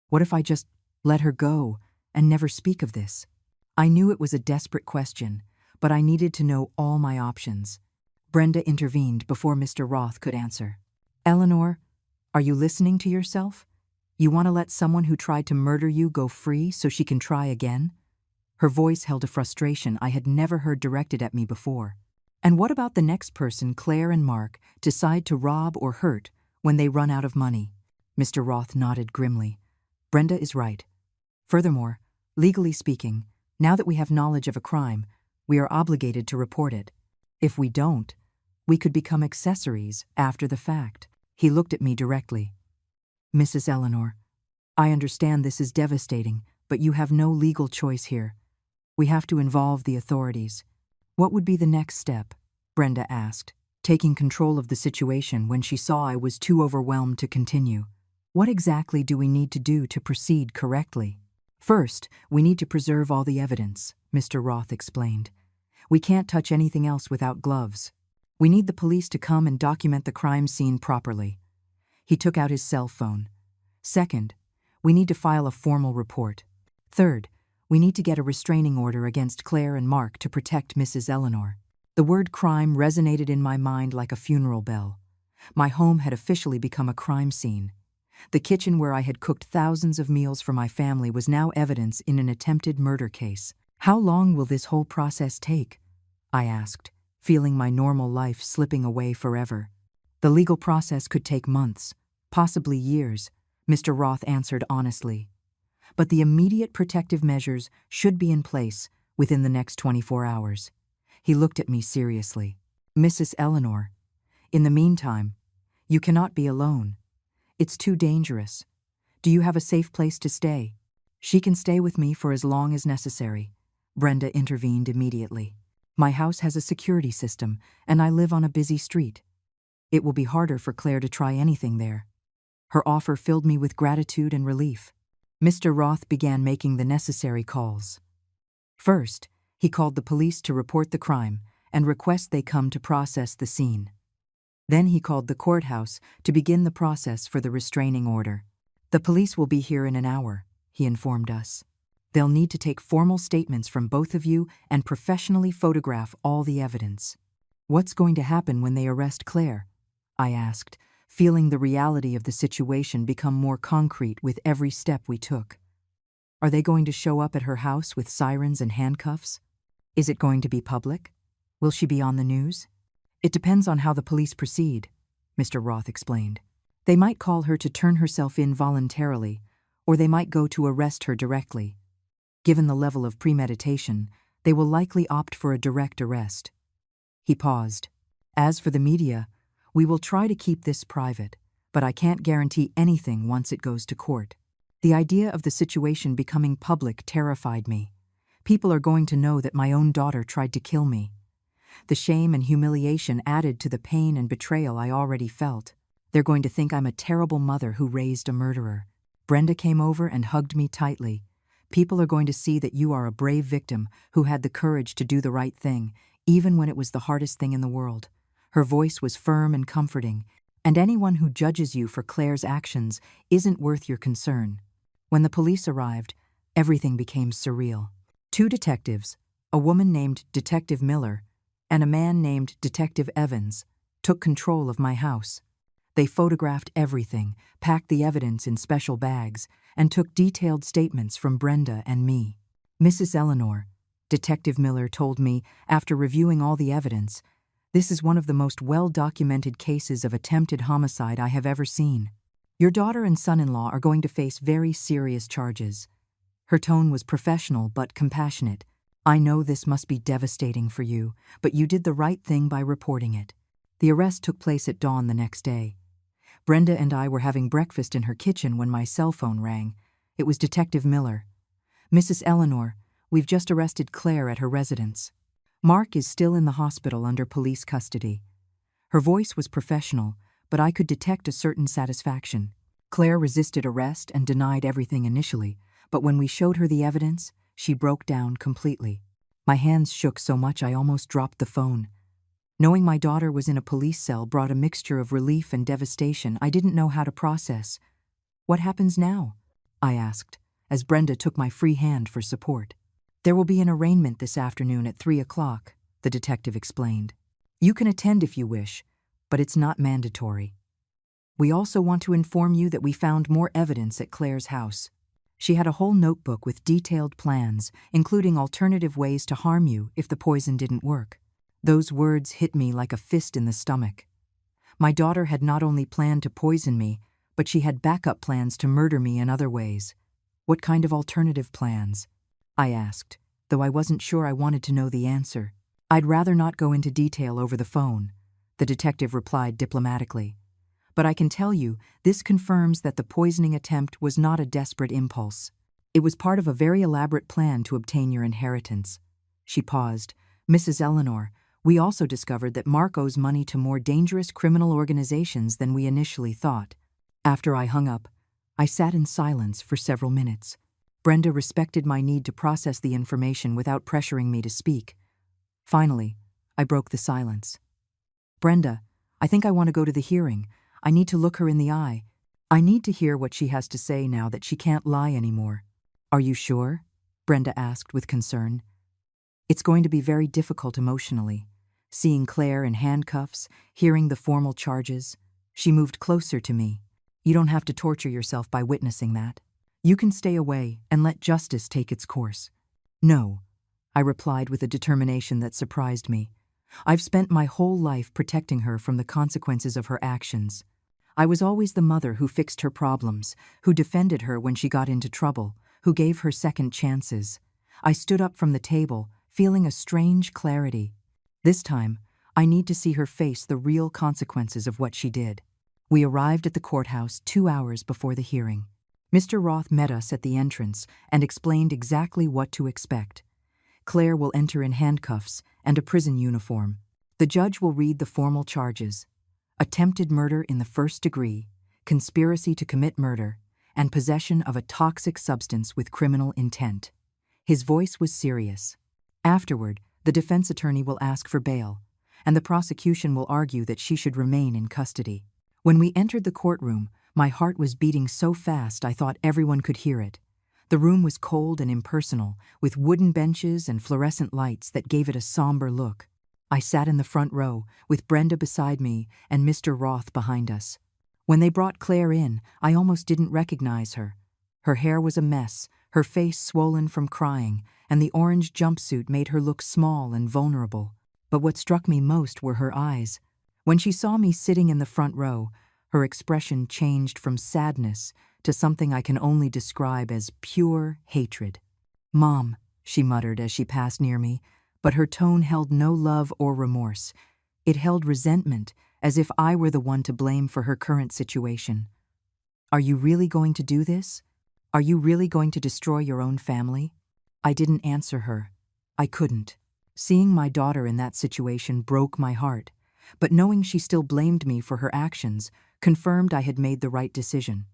What if I just let her go and never speak of this? I knew it was a desperate question, but I needed to know all my options. Brenda intervened before Mr. Roth could answer. Eleanor, are you listening to yourself? You want to let someone who tried to murder you go free so she can try again? Her voice held a frustration I had never heard directed at me before. And what about the next person Claire and Mark decide to rob or hurt when they run out of money? Mr. Roth nodded grimly. Brenda is right. Furthermore, legally speaking, now that we have knowledge of a crime, we are obligated to report it. If we don't, we could become accessories after the fact. He looked at me directly. Mrs. Eleanor, I understand this is devastating, but you have no legal choice here. We have to involve the authorities. What would be the next step? Brenda asked, taking control of the situation when she saw I was too overwhelmed to continue. What exactly do we need to do to proceed correctly? First, we need to preserve all the evidence, Mr. Roth explained. We can't touch anything else without gloves. We need the police to come and document the crime scene properly. He took out his cell phone. Second, we need to file a formal report. Third, we need to get a restraining order against Claire and Mark to protect Mrs. Eleanor. The word crime resonated in my mind like a funeral bell. My home had officially become a crime scene. The kitchen where I had cooked thousands of meals for my family was now evidence in an attempted murder case. How long will this whole process take? I asked, feeling my normal life slipping away forever. The legal process could take months, possibly years, Mr. Roth answered honestly. But the immediate protective measures should be in place within the next 24 hours. He looked at me seriously. Mrs. Eleanor, in the meantime, you cannot be alone. It's too dangerous. Do you have a safe place to stay? She can stay with me for as long as necessary. Brenda intervened immediately. My house has a security system, and I live on a busy street. It will be harder for Claire to try anything there. Her offer filled me with gratitude and relief. Mr. Roth began making the necessary calls. First, he called the police to report the crime and request they come to process the scene. Then he called the courthouse to begin the process for the restraining order. The police will be here in an hour, he informed us. They'll need to take formal statements from both of you and professionally photograph all the evidence. What's going to happen when they arrest Claire? I asked, feeling the reality of the situation become more concrete with every step we took. Are they going to show up at her house with sirens and handcuffs? Is it going to be public? Will she be on the news? It depends on how the police proceed, Mr. Roth explained. They might call her to turn herself in voluntarily, or they might go to arrest her directly. Given the level of premeditation, they will likely opt for a direct arrest. He paused. As for the media, we will try to keep this private, but I can't guarantee anything once it goes to court. The idea of the situation becoming public terrified me. People are going to know that my own daughter tried to kill me. The shame and humiliation added to the pain and betrayal I already felt. They're going to think I'm a terrible mother who raised a murderer. Brenda came over and hugged me tightly. People are going to see that you are a brave victim who had the courage to do the right thing, even when it was the hardest thing in the world. Her voice was firm and comforting, and anyone who judges you for Claire's actions isn't worth your concern. When the police arrived, everything became surreal. 2 detectives, a woman named Detective Miller and a man named Detective Evans, took control of my house. They photographed everything, packed the evidence in special bags, and took detailed statements from Brenda and me. Mrs. Eleanor, Detective Miller told me after reviewing all the evidence, this is one of the most well-documented cases of attempted homicide I have ever seen. Your daughter and son-in-law are going to face very serious charges. Her tone was professional but compassionate. I know this must be devastating for you, but you did the right thing by reporting it. The arrest took place at dawn the next day. Brenda and I were having breakfast in her kitchen when my cell phone rang. It was Detective Miller. Mrs. Eleanor, we've just arrested Claire at her residence. Mark is still in the hospital under police custody. Her voice was professional, but I could detect a certain satisfaction. Claire resisted arrest and denied everything initially, but when we showed her the evidence, she broke down completely. My hands shook so much I almost dropped the phone. Knowing my daughter was in a police cell brought a mixture of relief and devastation I didn't know how to process. What happens now? I asked, as Brenda took my free hand for support. There will be an arraignment this afternoon at 3 o'clock, the detective explained. You can attend if you wish, but it's not mandatory. We also want to inform you that we found more evidence at Claire's house. She had a whole notebook with detailed plans, including alternative ways to harm you if the poison didn't work. Those words hit me like a fist in the stomach. My daughter had not only planned to poison me, but she had backup plans to murder me in other ways. What kind of alternative plans? I asked, though I wasn't sure I wanted to know the answer. I'd rather not go into detail over the phone, the detective replied diplomatically. But I can tell you, this confirms that the poisoning attempt was not a desperate impulse. It was part of a very elaborate plan to obtain your inheritance. She paused. Mrs. Eleanor, we also discovered that Mark owes money to more dangerous criminal organizations than we initially thought. After I hung up, I sat in silence for several minutes. Brenda respected my need to process the information without pressuring me to speak. Finally, I broke the silence. Brenda, I think I want to go to the hearing. I need to look her in the eye. I need to hear what she has to say now that she can't lie anymore. Are you sure? Brenda asked with concern. It's going to be very difficult emotionally. Seeing Claire in handcuffs, hearing the formal charges. She moved closer to me. You don't have to torture yourself by witnessing that. You can stay away and let justice take its course. No, I replied with a determination that surprised me. I've spent my whole life protecting her from the consequences of her actions. I was always the mother who fixed her problems, who defended her when she got into trouble, who gave her second chances. I stood up from the table, feeling a strange clarity. This time, I need to see her face the real consequences of what she did. We arrived at the courthouse 2 hours before the hearing. Mr. Roth met us at the entrance and explained exactly what to expect. Claire will enter in handcuffs and a prison uniform. The judge will read the formal charges: attempted murder in the first degree, conspiracy to commit murder, and possession of a toxic substance with criminal intent. His voice was serious. Afterward, the defense attorney will ask for bail, and the prosecution will argue that she should remain in custody. When we entered the courtroom, my heart was beating so fast I thought everyone could hear it. The room was cold and impersonal, with wooden benches and fluorescent lights that gave it a somber look. I sat in the front row, with Brenda beside me and Mr. Roth behind us. When they brought Claire in, I almost didn't recognize her. Her hair was a mess, her face swollen from crying, and the orange jumpsuit made her look small and vulnerable. But what struck me most were her eyes. When she saw me sitting in the front row, her expression changed from sadness to something I can only describe as pure hatred. "Mom," she muttered as she passed near me, but her tone held no love or remorse. It held resentment, as if I were the one to blame for her current situation. "Are you really going to do this? Are you really going to destroy your own family?" I didn't answer her. I couldn't. Seeing my daughter in that situation broke my heart, but knowing she still blamed me for her actions confirmed I had made the right decision.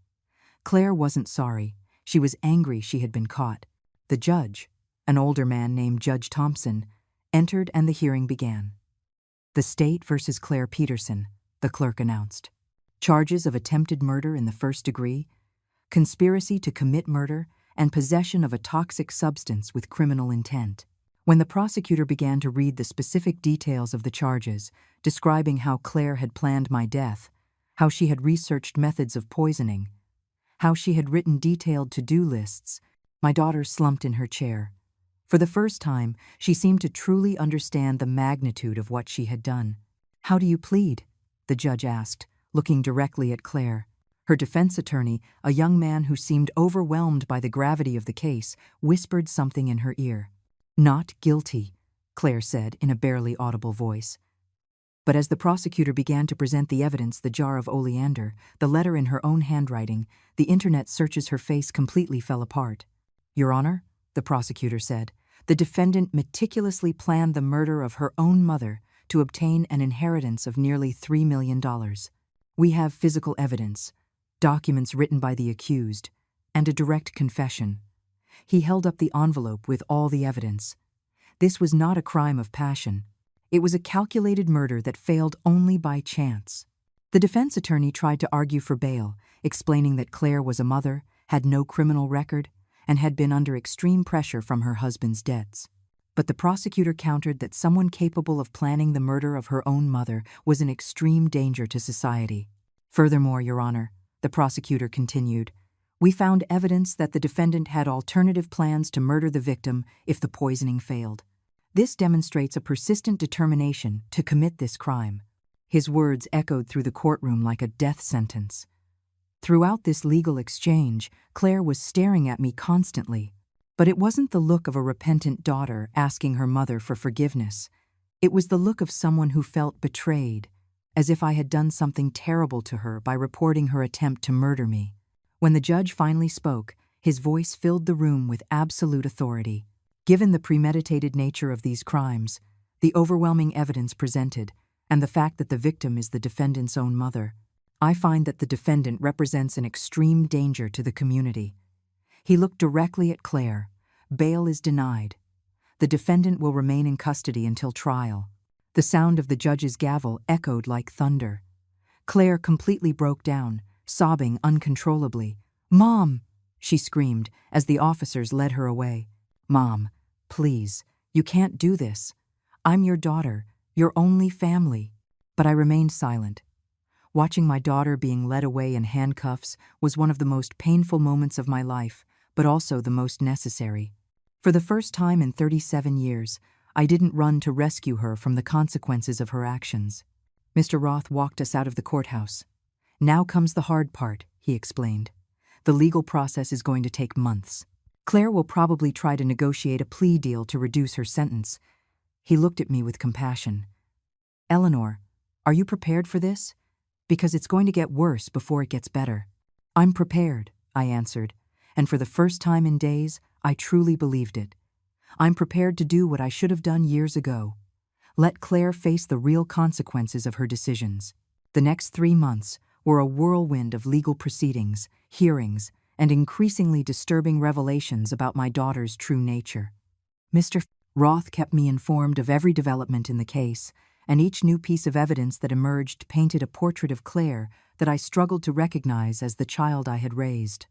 Claire wasn't sorry. She was angry she had been caught. The judge, an older man named Judge Thompson, entered and the hearing began. "The State versus Claire Peterson," the clerk announced. "Charges of attempted murder in the first degree, conspiracy to commit murder, and possession of a toxic substance with criminal intent." When the prosecutor began to read the specific details of the charges, describing how Claire had planned my death, how she had researched methods of poisoning, how she had written detailed to-do lists. My daughter slumped in her chair. For the first time, she seemed to truly understand the magnitude of what she had done. "How do you plead?" the judge asked, looking directly at Claire. Her defense attorney, a young man who seemed overwhelmed by the gravity of the case, whispered something in her ear. "Not guilty," Claire said in a barely audible voice. But as the prosecutor began to present the evidence, the jar of oleander, the letter in her own handwriting, the internet searches, her face completely fell apart. "Your Honor," the prosecutor said, "the defendant meticulously planned the murder of her own mother to obtain an inheritance of nearly $3 million. We have physical evidence, documents written by the accused, and a direct confession." He held up the envelope with all the evidence. This was not a crime of passion. It was a calculated murder that failed only by chance. The defense attorney tried to argue for bail, explaining that Claire was a mother, had no criminal record, and had been under extreme pressure from her husband's debts. But the prosecutor countered that someone capable of planning the murder of her own mother was an extreme danger to society. "Furthermore, Your Honor," the prosecutor continued, "we found evidence that the defendant had alternative plans to murder the victim if the poisoning failed. This demonstrates a persistent determination to commit this crime." His words echoed through the courtroom like a death sentence. Throughout this legal exchange, Claire was staring at me constantly. But it wasn't the look of a repentant daughter asking her mother for forgiveness. It was the look of someone who felt betrayed, as if I had done something terrible to her by reporting her attempt to murder me. When the judge finally spoke, his voice filled the room with absolute authority. Given the premeditated nature of these crimes, the overwhelming evidence presented, and the fact that the victim is the defendant's own mother, I find that the defendant represents an extreme danger to the community. He looked directly at Claire. Bail is denied. The defendant will remain in custody until trial. The sound of the judge's gavel echoed like thunder. Claire completely broke down, sobbing uncontrollably. "Mom!" she screamed as the officers led her away. "Mom, please, you can't do this. I'm your daughter, your only family." But I remained silent. Watching my daughter being led away in handcuffs was one of the most painful moments of my life, but also the most necessary. For the first time in 37 years, I didn't run to rescue her from the consequences of her actions. Mr. Roth walked us out of the courthouse. "Now comes the hard part," he explained. "The legal process is going to take months. Claire will probably try to negotiate a plea deal to reduce her sentence." He looked at me with compassion. "Eleanor, are you prepared for this? Because it's going to get worse before it gets better." "I'm prepared," I answered, and for the first time in days, I truly believed it. I'm prepared to do what I should have done years ago. Let Claire face the real consequences of her decisions. The next 3 months were a whirlwind of legal proceedings, hearings, and increasingly disturbing revelations about my daughter's true nature. Mr. Roth kept me informed of every development in the case, and each new piece of evidence that emerged painted a portrait of Claire that I struggled to recognize as the child I had raised.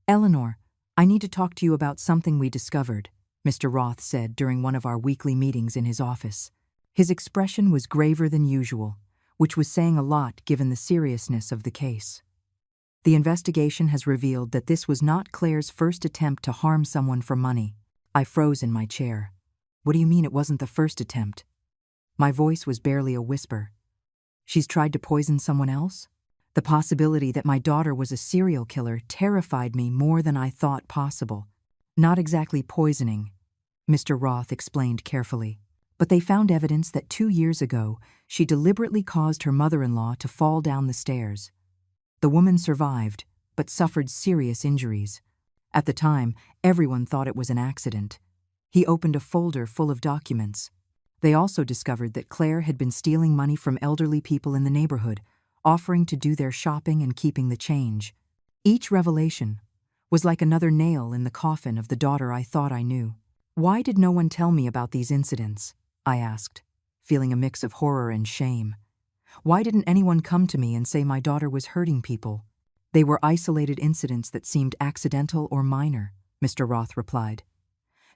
"Eleanor, I need to talk to you about something we discovered," Mr. Roth said during one of our weekly meetings in his office. His expression was graver than usual, which was saying a lot given the seriousness of the case. "The investigation has revealed that this was not Claire's first attempt to harm someone for money." I froze in my chair. "What do you mean it wasn't the first attempt?" My voice was barely a whisper. "She's tried to poison someone else?" The possibility that my daughter was a serial killer terrified me more than I thought possible. "Not exactly poisoning," Mr. Roth explained carefully. "But they found evidence that 2 years ago, she deliberately caused her mother-in-law to fall down the stairs. The woman survived, but suffered serious injuries. At the time, everyone thought it was an accident." He opened a folder full of documents. They also discovered that Claire had been stealing money from elderly people in the neighborhood, offering to do their shopping and keeping the change. Each revelation was like another nail in the coffin of the daughter I thought I knew. "Why did no one tell me about these incidents?" I asked, feeling a mix of horror and shame. "Why didn't anyone come to me and say my daughter was hurting people?" "They were isolated incidents that seemed accidental or minor," Mr. Roth replied.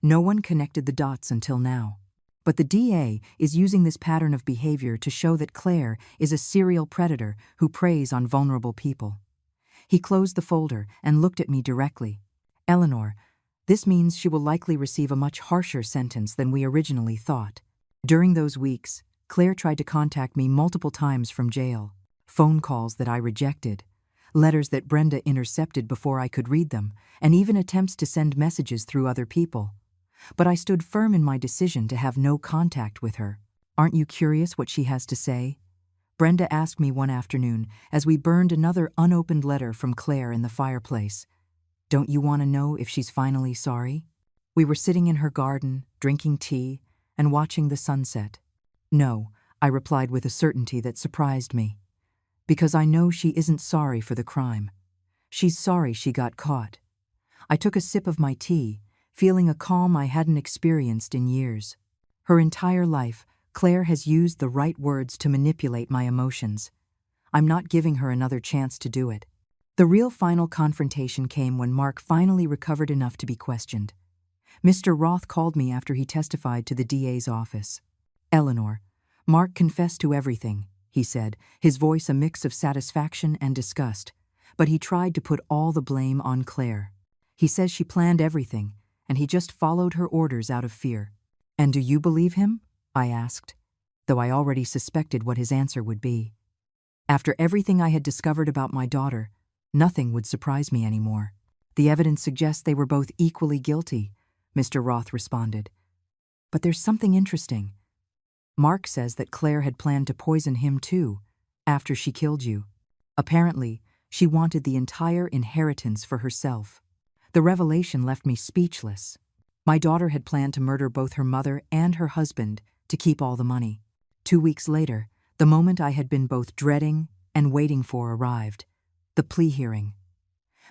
"No one connected the dots until now. But the DA is using this pattern of behavior to show that Claire is a serial predator who preys on vulnerable people. He closed the folder and looked at me directly. Eleanor, this means she will likely receive a much harsher sentence than we originally thought. During those weeks, Claire tried to contact me multiple times from jail. Phone calls that I rejected, letters that Brenda intercepted before I could read them, and even attempts to send messages through other people. But I stood firm in my decision to have no contact with her. Aren't you curious what she has to say? Brenda asked me one afternoon as we burned another unopened letter from Claire in the fireplace. Don't you want to know if she's finally sorry? We were sitting in her garden, drinking tea, and watching the sunset. No, I replied with a certainty that surprised me. Because I know she isn't sorry for the crime. She's sorry she got caught. I took a sip of my tea, feeling a calm I hadn't experienced in years. Her entire life, Claire has used the right words to manipulate my emotions. I'm not giving her another chance to do it. The real final confrontation came when Mark finally recovered enough to be questioned. Mr. Roth called me after he testified to the DA's office. Eleanor, Mark confessed to everything, he said, his voice a mix of satisfaction and disgust, but he tried to put all the blame on Claire. He says she planned everything, and he just followed her orders out of fear. And do you believe him? I asked, though I already suspected what his answer would be. After everything I had discovered about my daughter, nothing would surprise me anymore. The evidence suggests they were both equally guilty, Mr. Roth responded. But there's something interesting. Mark says that Claire had planned to poison him too, after she killed you. Apparently, she wanted the entire inheritance for herself. The revelation left me speechless. My daughter had planned to murder both her mother and her husband to keep all the money. 2 weeks later, the moment I had been both dreading and waiting for arrived. The plea hearing.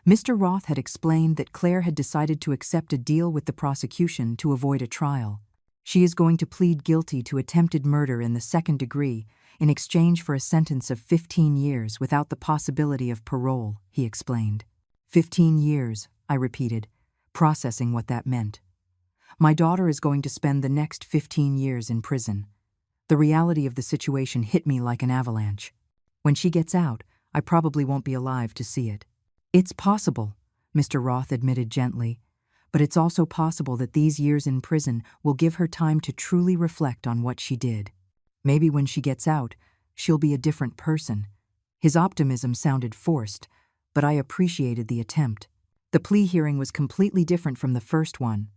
Mr. Roth had explained that Claire had decided to accept a deal with the prosecution to avoid a trial. She is going to plead guilty to attempted murder in the second degree in exchange for a sentence of 15 years without the possibility of parole, he explained. 15 years, I repeated, processing what that meant. My daughter is going to spend the next 15 years in prison. The reality of the situation hit me like an avalanche. When she gets out, I probably won't be alive to see it. It's possible, Mr. Roth admitted gently, but it's also possible that these years in prison will give her time to truly reflect on what she did. Maybe when she gets out, she'll be a different person. His optimism sounded forced, but I appreciated the attempt. The plea hearing was completely different from the first one.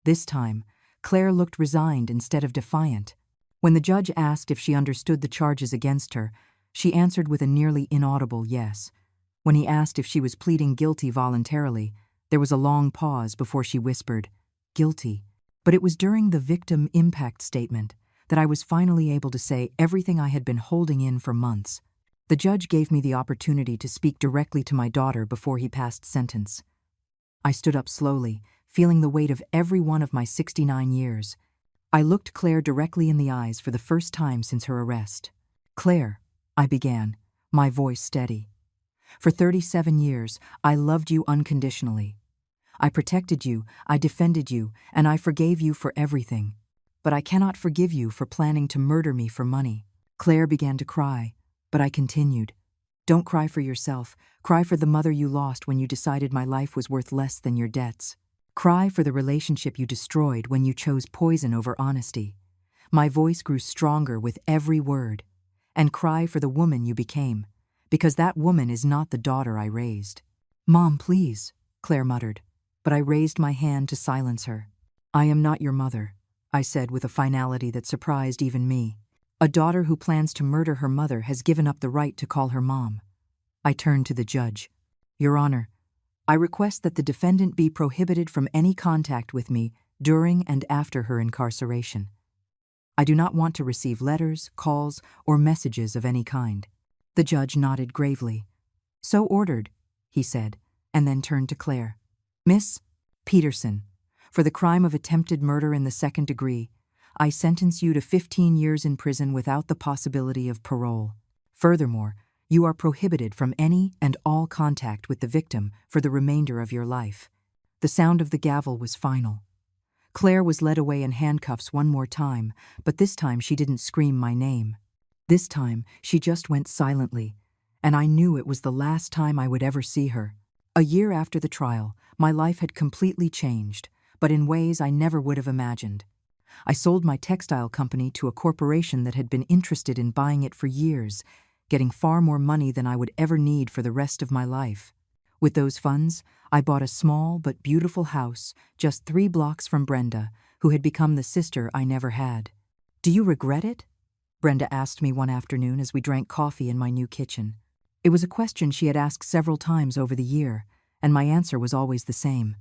This time, Claire looked resigned instead of defiant. When the judge asked if she understood the charges against her, she answered with a nearly inaudible yes. When he asked if she was pleading guilty voluntarily, there was a long pause before she whispered, "Guilty." But it was during the victim impact statement that I was finally able to say everything I had been holding in for months. The judge gave me the opportunity to speak directly to my daughter before he passed sentence. I stood up slowly, feeling the weight of every one of my 69 years. I looked Claire directly in the eyes for the first time since her arrest. "Claire," I began, my voice steady. "For 37 years, I loved you unconditionally. I protected you, I defended you, and I forgave you for everything. But I cannot forgive you for planning to murder me for money." Claire began to cry, but I continued. "Don't cry for yourself. Cry for the mother you lost when you decided my life was worth less than your debts. Cry for the relationship you destroyed when you chose poison over honesty." My voice grew stronger with every word. "And cry for the woman you became, because that woman is not the daughter I raised." "Mom, please," Claire muttered, but I raised my hand to silence her. "I am not your mother," I said with a finality that surprised even me. "A daughter who plans to murder her mother has given up the right to call her mom." I turned to the judge. "Your Honor, I request that the defendant be prohibited from any contact with me during and after her incarceration. I do not want to receive letters, calls, or messages of any kind." The judge nodded gravely. "So ordered," he said, and then turned to Claire. "Miss Peterson, for the crime of attempted murder in the second degree, I sentence you to 15 years in prison without the possibility of parole. Furthermore, you are prohibited from any and all contact with the victim for the remainder of your life." The sound of the gavel was final. Claire was led away in handcuffs one more time, but this time she didn't scream my name. This time, she just went silently, and I knew it was the last time I would ever see her. A year after the trial, my life had completely changed, but in ways I never would have imagined. I sold my textile company to a corporation that had been interested in buying it for years, getting far more money than I would ever need for the rest of my life. With those funds, I bought a small but beautiful house just 3 blocks from Brenda, who had become the sister I never had. "Do you regret it?" Brenda asked me one afternoon as we drank coffee in my new kitchen. It was a question she had asked several times over the year, and my answer was always the same.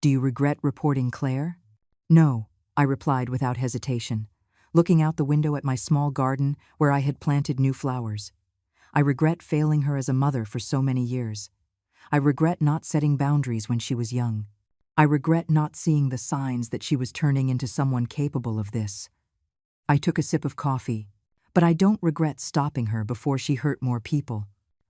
"Do you regret reporting Claire?" "No," I replied without hesitation, looking out the window at my small garden where I had planted new flowers. I regret failing her as a mother for so many years. I regret not setting boundaries when she was young. I regret not seeing the signs that she was turning into someone capable of this. I took a sip of coffee, but I don't regret stopping her before she hurt more people.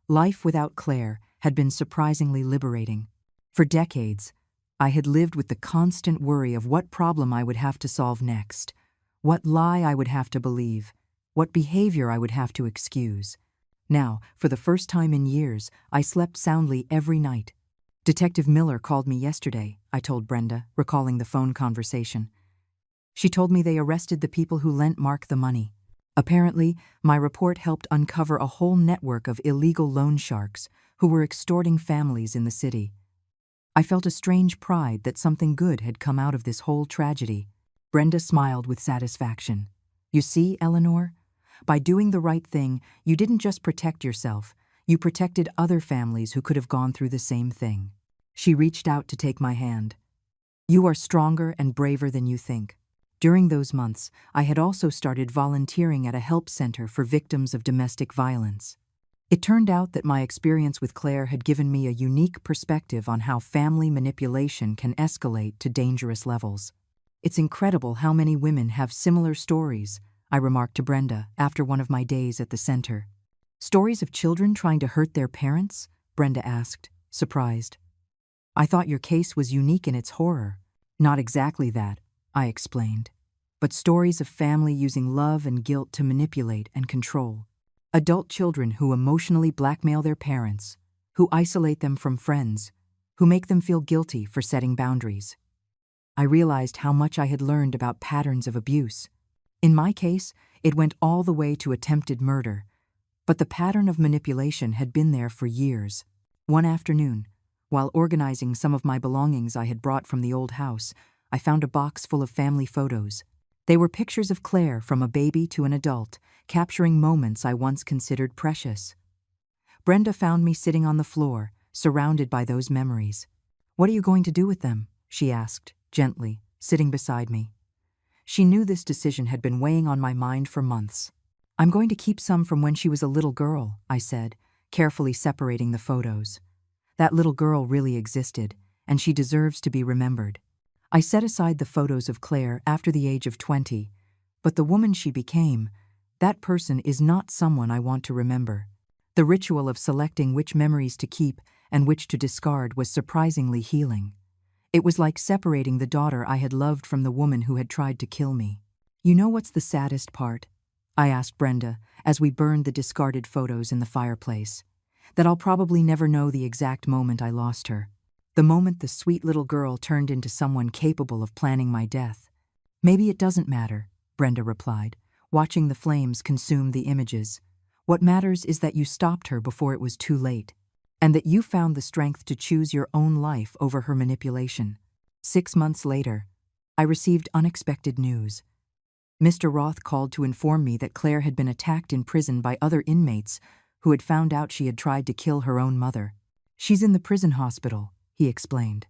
Life without Claire had been surprisingly liberating. For decades, I had lived with the constant worry of what problem I would have to solve next, what lie I would have to believe, what behavior I would have to excuse. Now, for the first time in years, I slept soundly every night. "Detective Miller called me yesterday," I told Brenda, recalling the phone conversation. "She told me they arrested the people who lent Mark the money. Apparently, my report helped uncover a whole network of illegal loan sharks who were extorting families in the city." I felt a strange pride that something good had come out of this whole tragedy. Brenda smiled with satisfaction. "You see, Eleanor? By doing the right thing, you didn't just protect yourself, you protected other families who could have gone through the same thing." She reached out to take my hand. "You are stronger and braver than you think." During those months, I had also started volunteering at a help center for victims of domestic violence. It turned out that my experience with Claire had given me a unique perspective on how family manipulation can escalate to dangerous levels. "It's incredible how many women have similar stories," I remarked to Brenda after one of my days at the center. "Stories of children trying to hurt their parents?" Brenda asked, surprised. "I thought your case was unique in its horror." "Not exactly that," I explained, "but stories of family using love and guilt to manipulate and control. Adult children who emotionally blackmail their parents, who isolate them from friends, who make them feel guilty for setting boundaries." I realized how much I had learned about patterns of abuse. In my case, it went all the way to attempted murder, but the pattern of manipulation had been there for years. One afternoon, while organizing some of my belongings I had brought from the old house, I found a box full of family photos. They were pictures of Claire from a baby to an adult, capturing moments I once considered precious. Brenda found me sitting on the floor, surrounded by those memories. "What are you going to do with them?" she asked, gently, sitting beside me. She knew this decision had been weighing on my mind for months. "I'm going to keep some from when she was a little girl," I said, carefully separating the photos. "That little girl really existed, and she deserves to be remembered." I set aside the photos of Claire after the age of 20, but the woman she became, that person is not someone I want to remember. The ritual of selecting which memories to keep and which to discard was surprisingly healing. It was like separating the daughter I had loved from the woman who had tried to kill me. "You know what's the saddest part?" I asked Brenda as we burned the discarded photos in the fireplace. "That I'll probably never know the exact moment I lost her. The moment the sweet little girl turned into someone capable of planning my death." "Maybe it doesn't matter," Brenda replied, watching the flames consume the images. "What matters is that you stopped her before it was too late, and that you found the strength to choose your own life over her manipulation." 6 months later, I received unexpected news. Mr. Roth called to inform me that Claire had been attacked in prison by other inmates who had found out she had tried to kill her own mother. "She's in the prison hospital," he explained.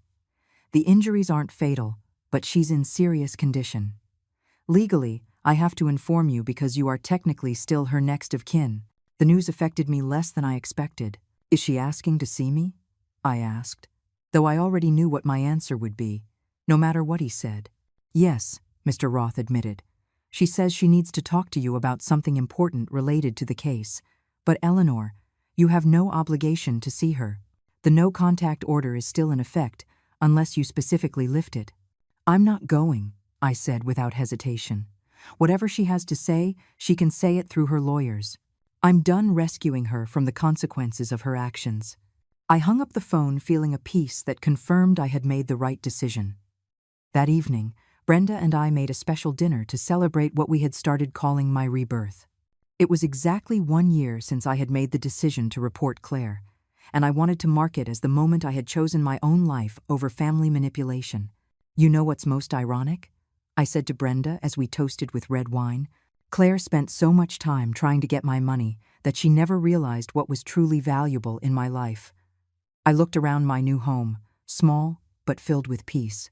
"The injuries aren't fatal, but she's in serious condition. Legally, I have to inform you because you are technically still her next of kin." The news affected me less than I expected. "Is she asking to see me?" I asked, though I already knew what my answer would be, no matter what he said. "Yes," Mr. Roth admitted. "She says she needs to talk to you about something important related to the case. But Eleanor, you have no obligation to see her. The no-contact order is still in effect, unless you specifically lift it." "I'm not going," I said without hesitation. "Whatever she has to say, she can say it through her lawyers. I'm done rescuing her from the consequences of her actions." I hung up the phone feeling a peace that confirmed I had made the right decision. That evening, Brenda and I made a special dinner to celebrate what we had started calling my rebirth. It was exactly 1 year since I had made the decision to report Claire, and I wanted to mark it as the moment I had chosen my own life over family manipulation. "You know what's most ironic?" I said to Brenda as we toasted with red wine. "Claire spent so much time trying to get my money that she never realized what was truly valuable in my life." I looked around my new home, small but filled with peace.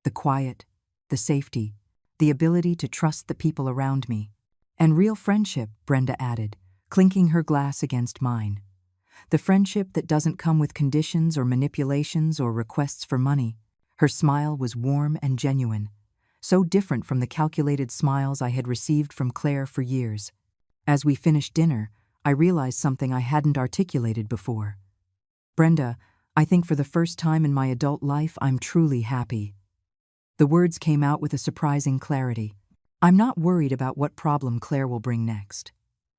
The quiet, the safety, the ability to trust the people around me. "And real friendship," Brenda added, clinking her glass against mine. "The friendship that doesn't come with conditions or manipulations or requests for money." Her smile was warm and genuine, so different from the calculated smiles I had received from Claire for years. As we finished dinner, I realized something I hadn't articulated before. "Brenda, I think for the first time in my adult life I'm truly happy." The words came out with a surprising clarity. I'm not worried about what problem Claire will bring next.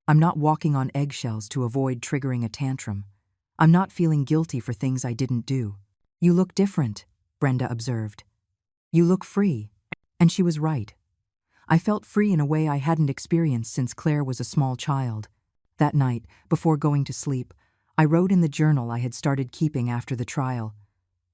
I'm not walking on eggshells to avoid triggering a tantrum. I'm not feeling guilty for things I didn't do. "You look different," Brenda observed. "You look free." And she was right. I felt free in a way I hadn't experienced since Claire was a small child. That night, before going to sleep, I wrote in the journal I had started keeping after the trial.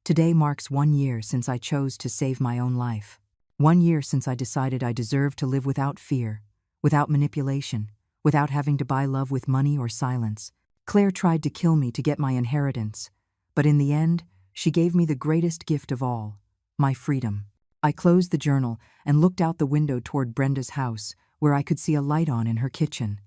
"Today marks 1 year since I chose to save my own life. 1 year since I decided I deserved to live without fear, without manipulation, without having to buy love with money or silence. Claire tried to kill me to get my inheritance, but in the end, she gave me the greatest gift of all, my freedom." I closed the journal and looked out the window toward Brenda's house, where I could see a light on in her kitchen.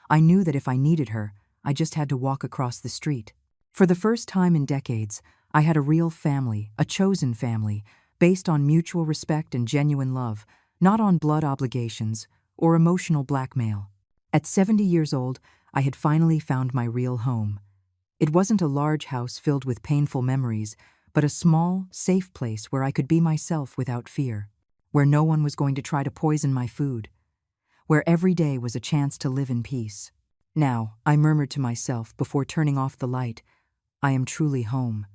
I knew that if I needed her, I just had to walk across the street. For the first time in decades, I had a real family, a chosen family, based on mutual respect and genuine love, not on blood obligations or emotional blackmail. At 70 years old, I had finally found my real home. It wasn't a large house filled with painful memories, but a small, safe place where I could be myself without fear, where no one was going to try to poison my food, where every day was a chance to live in peace. "Now," I murmured to myself before turning off the light, "I am truly home."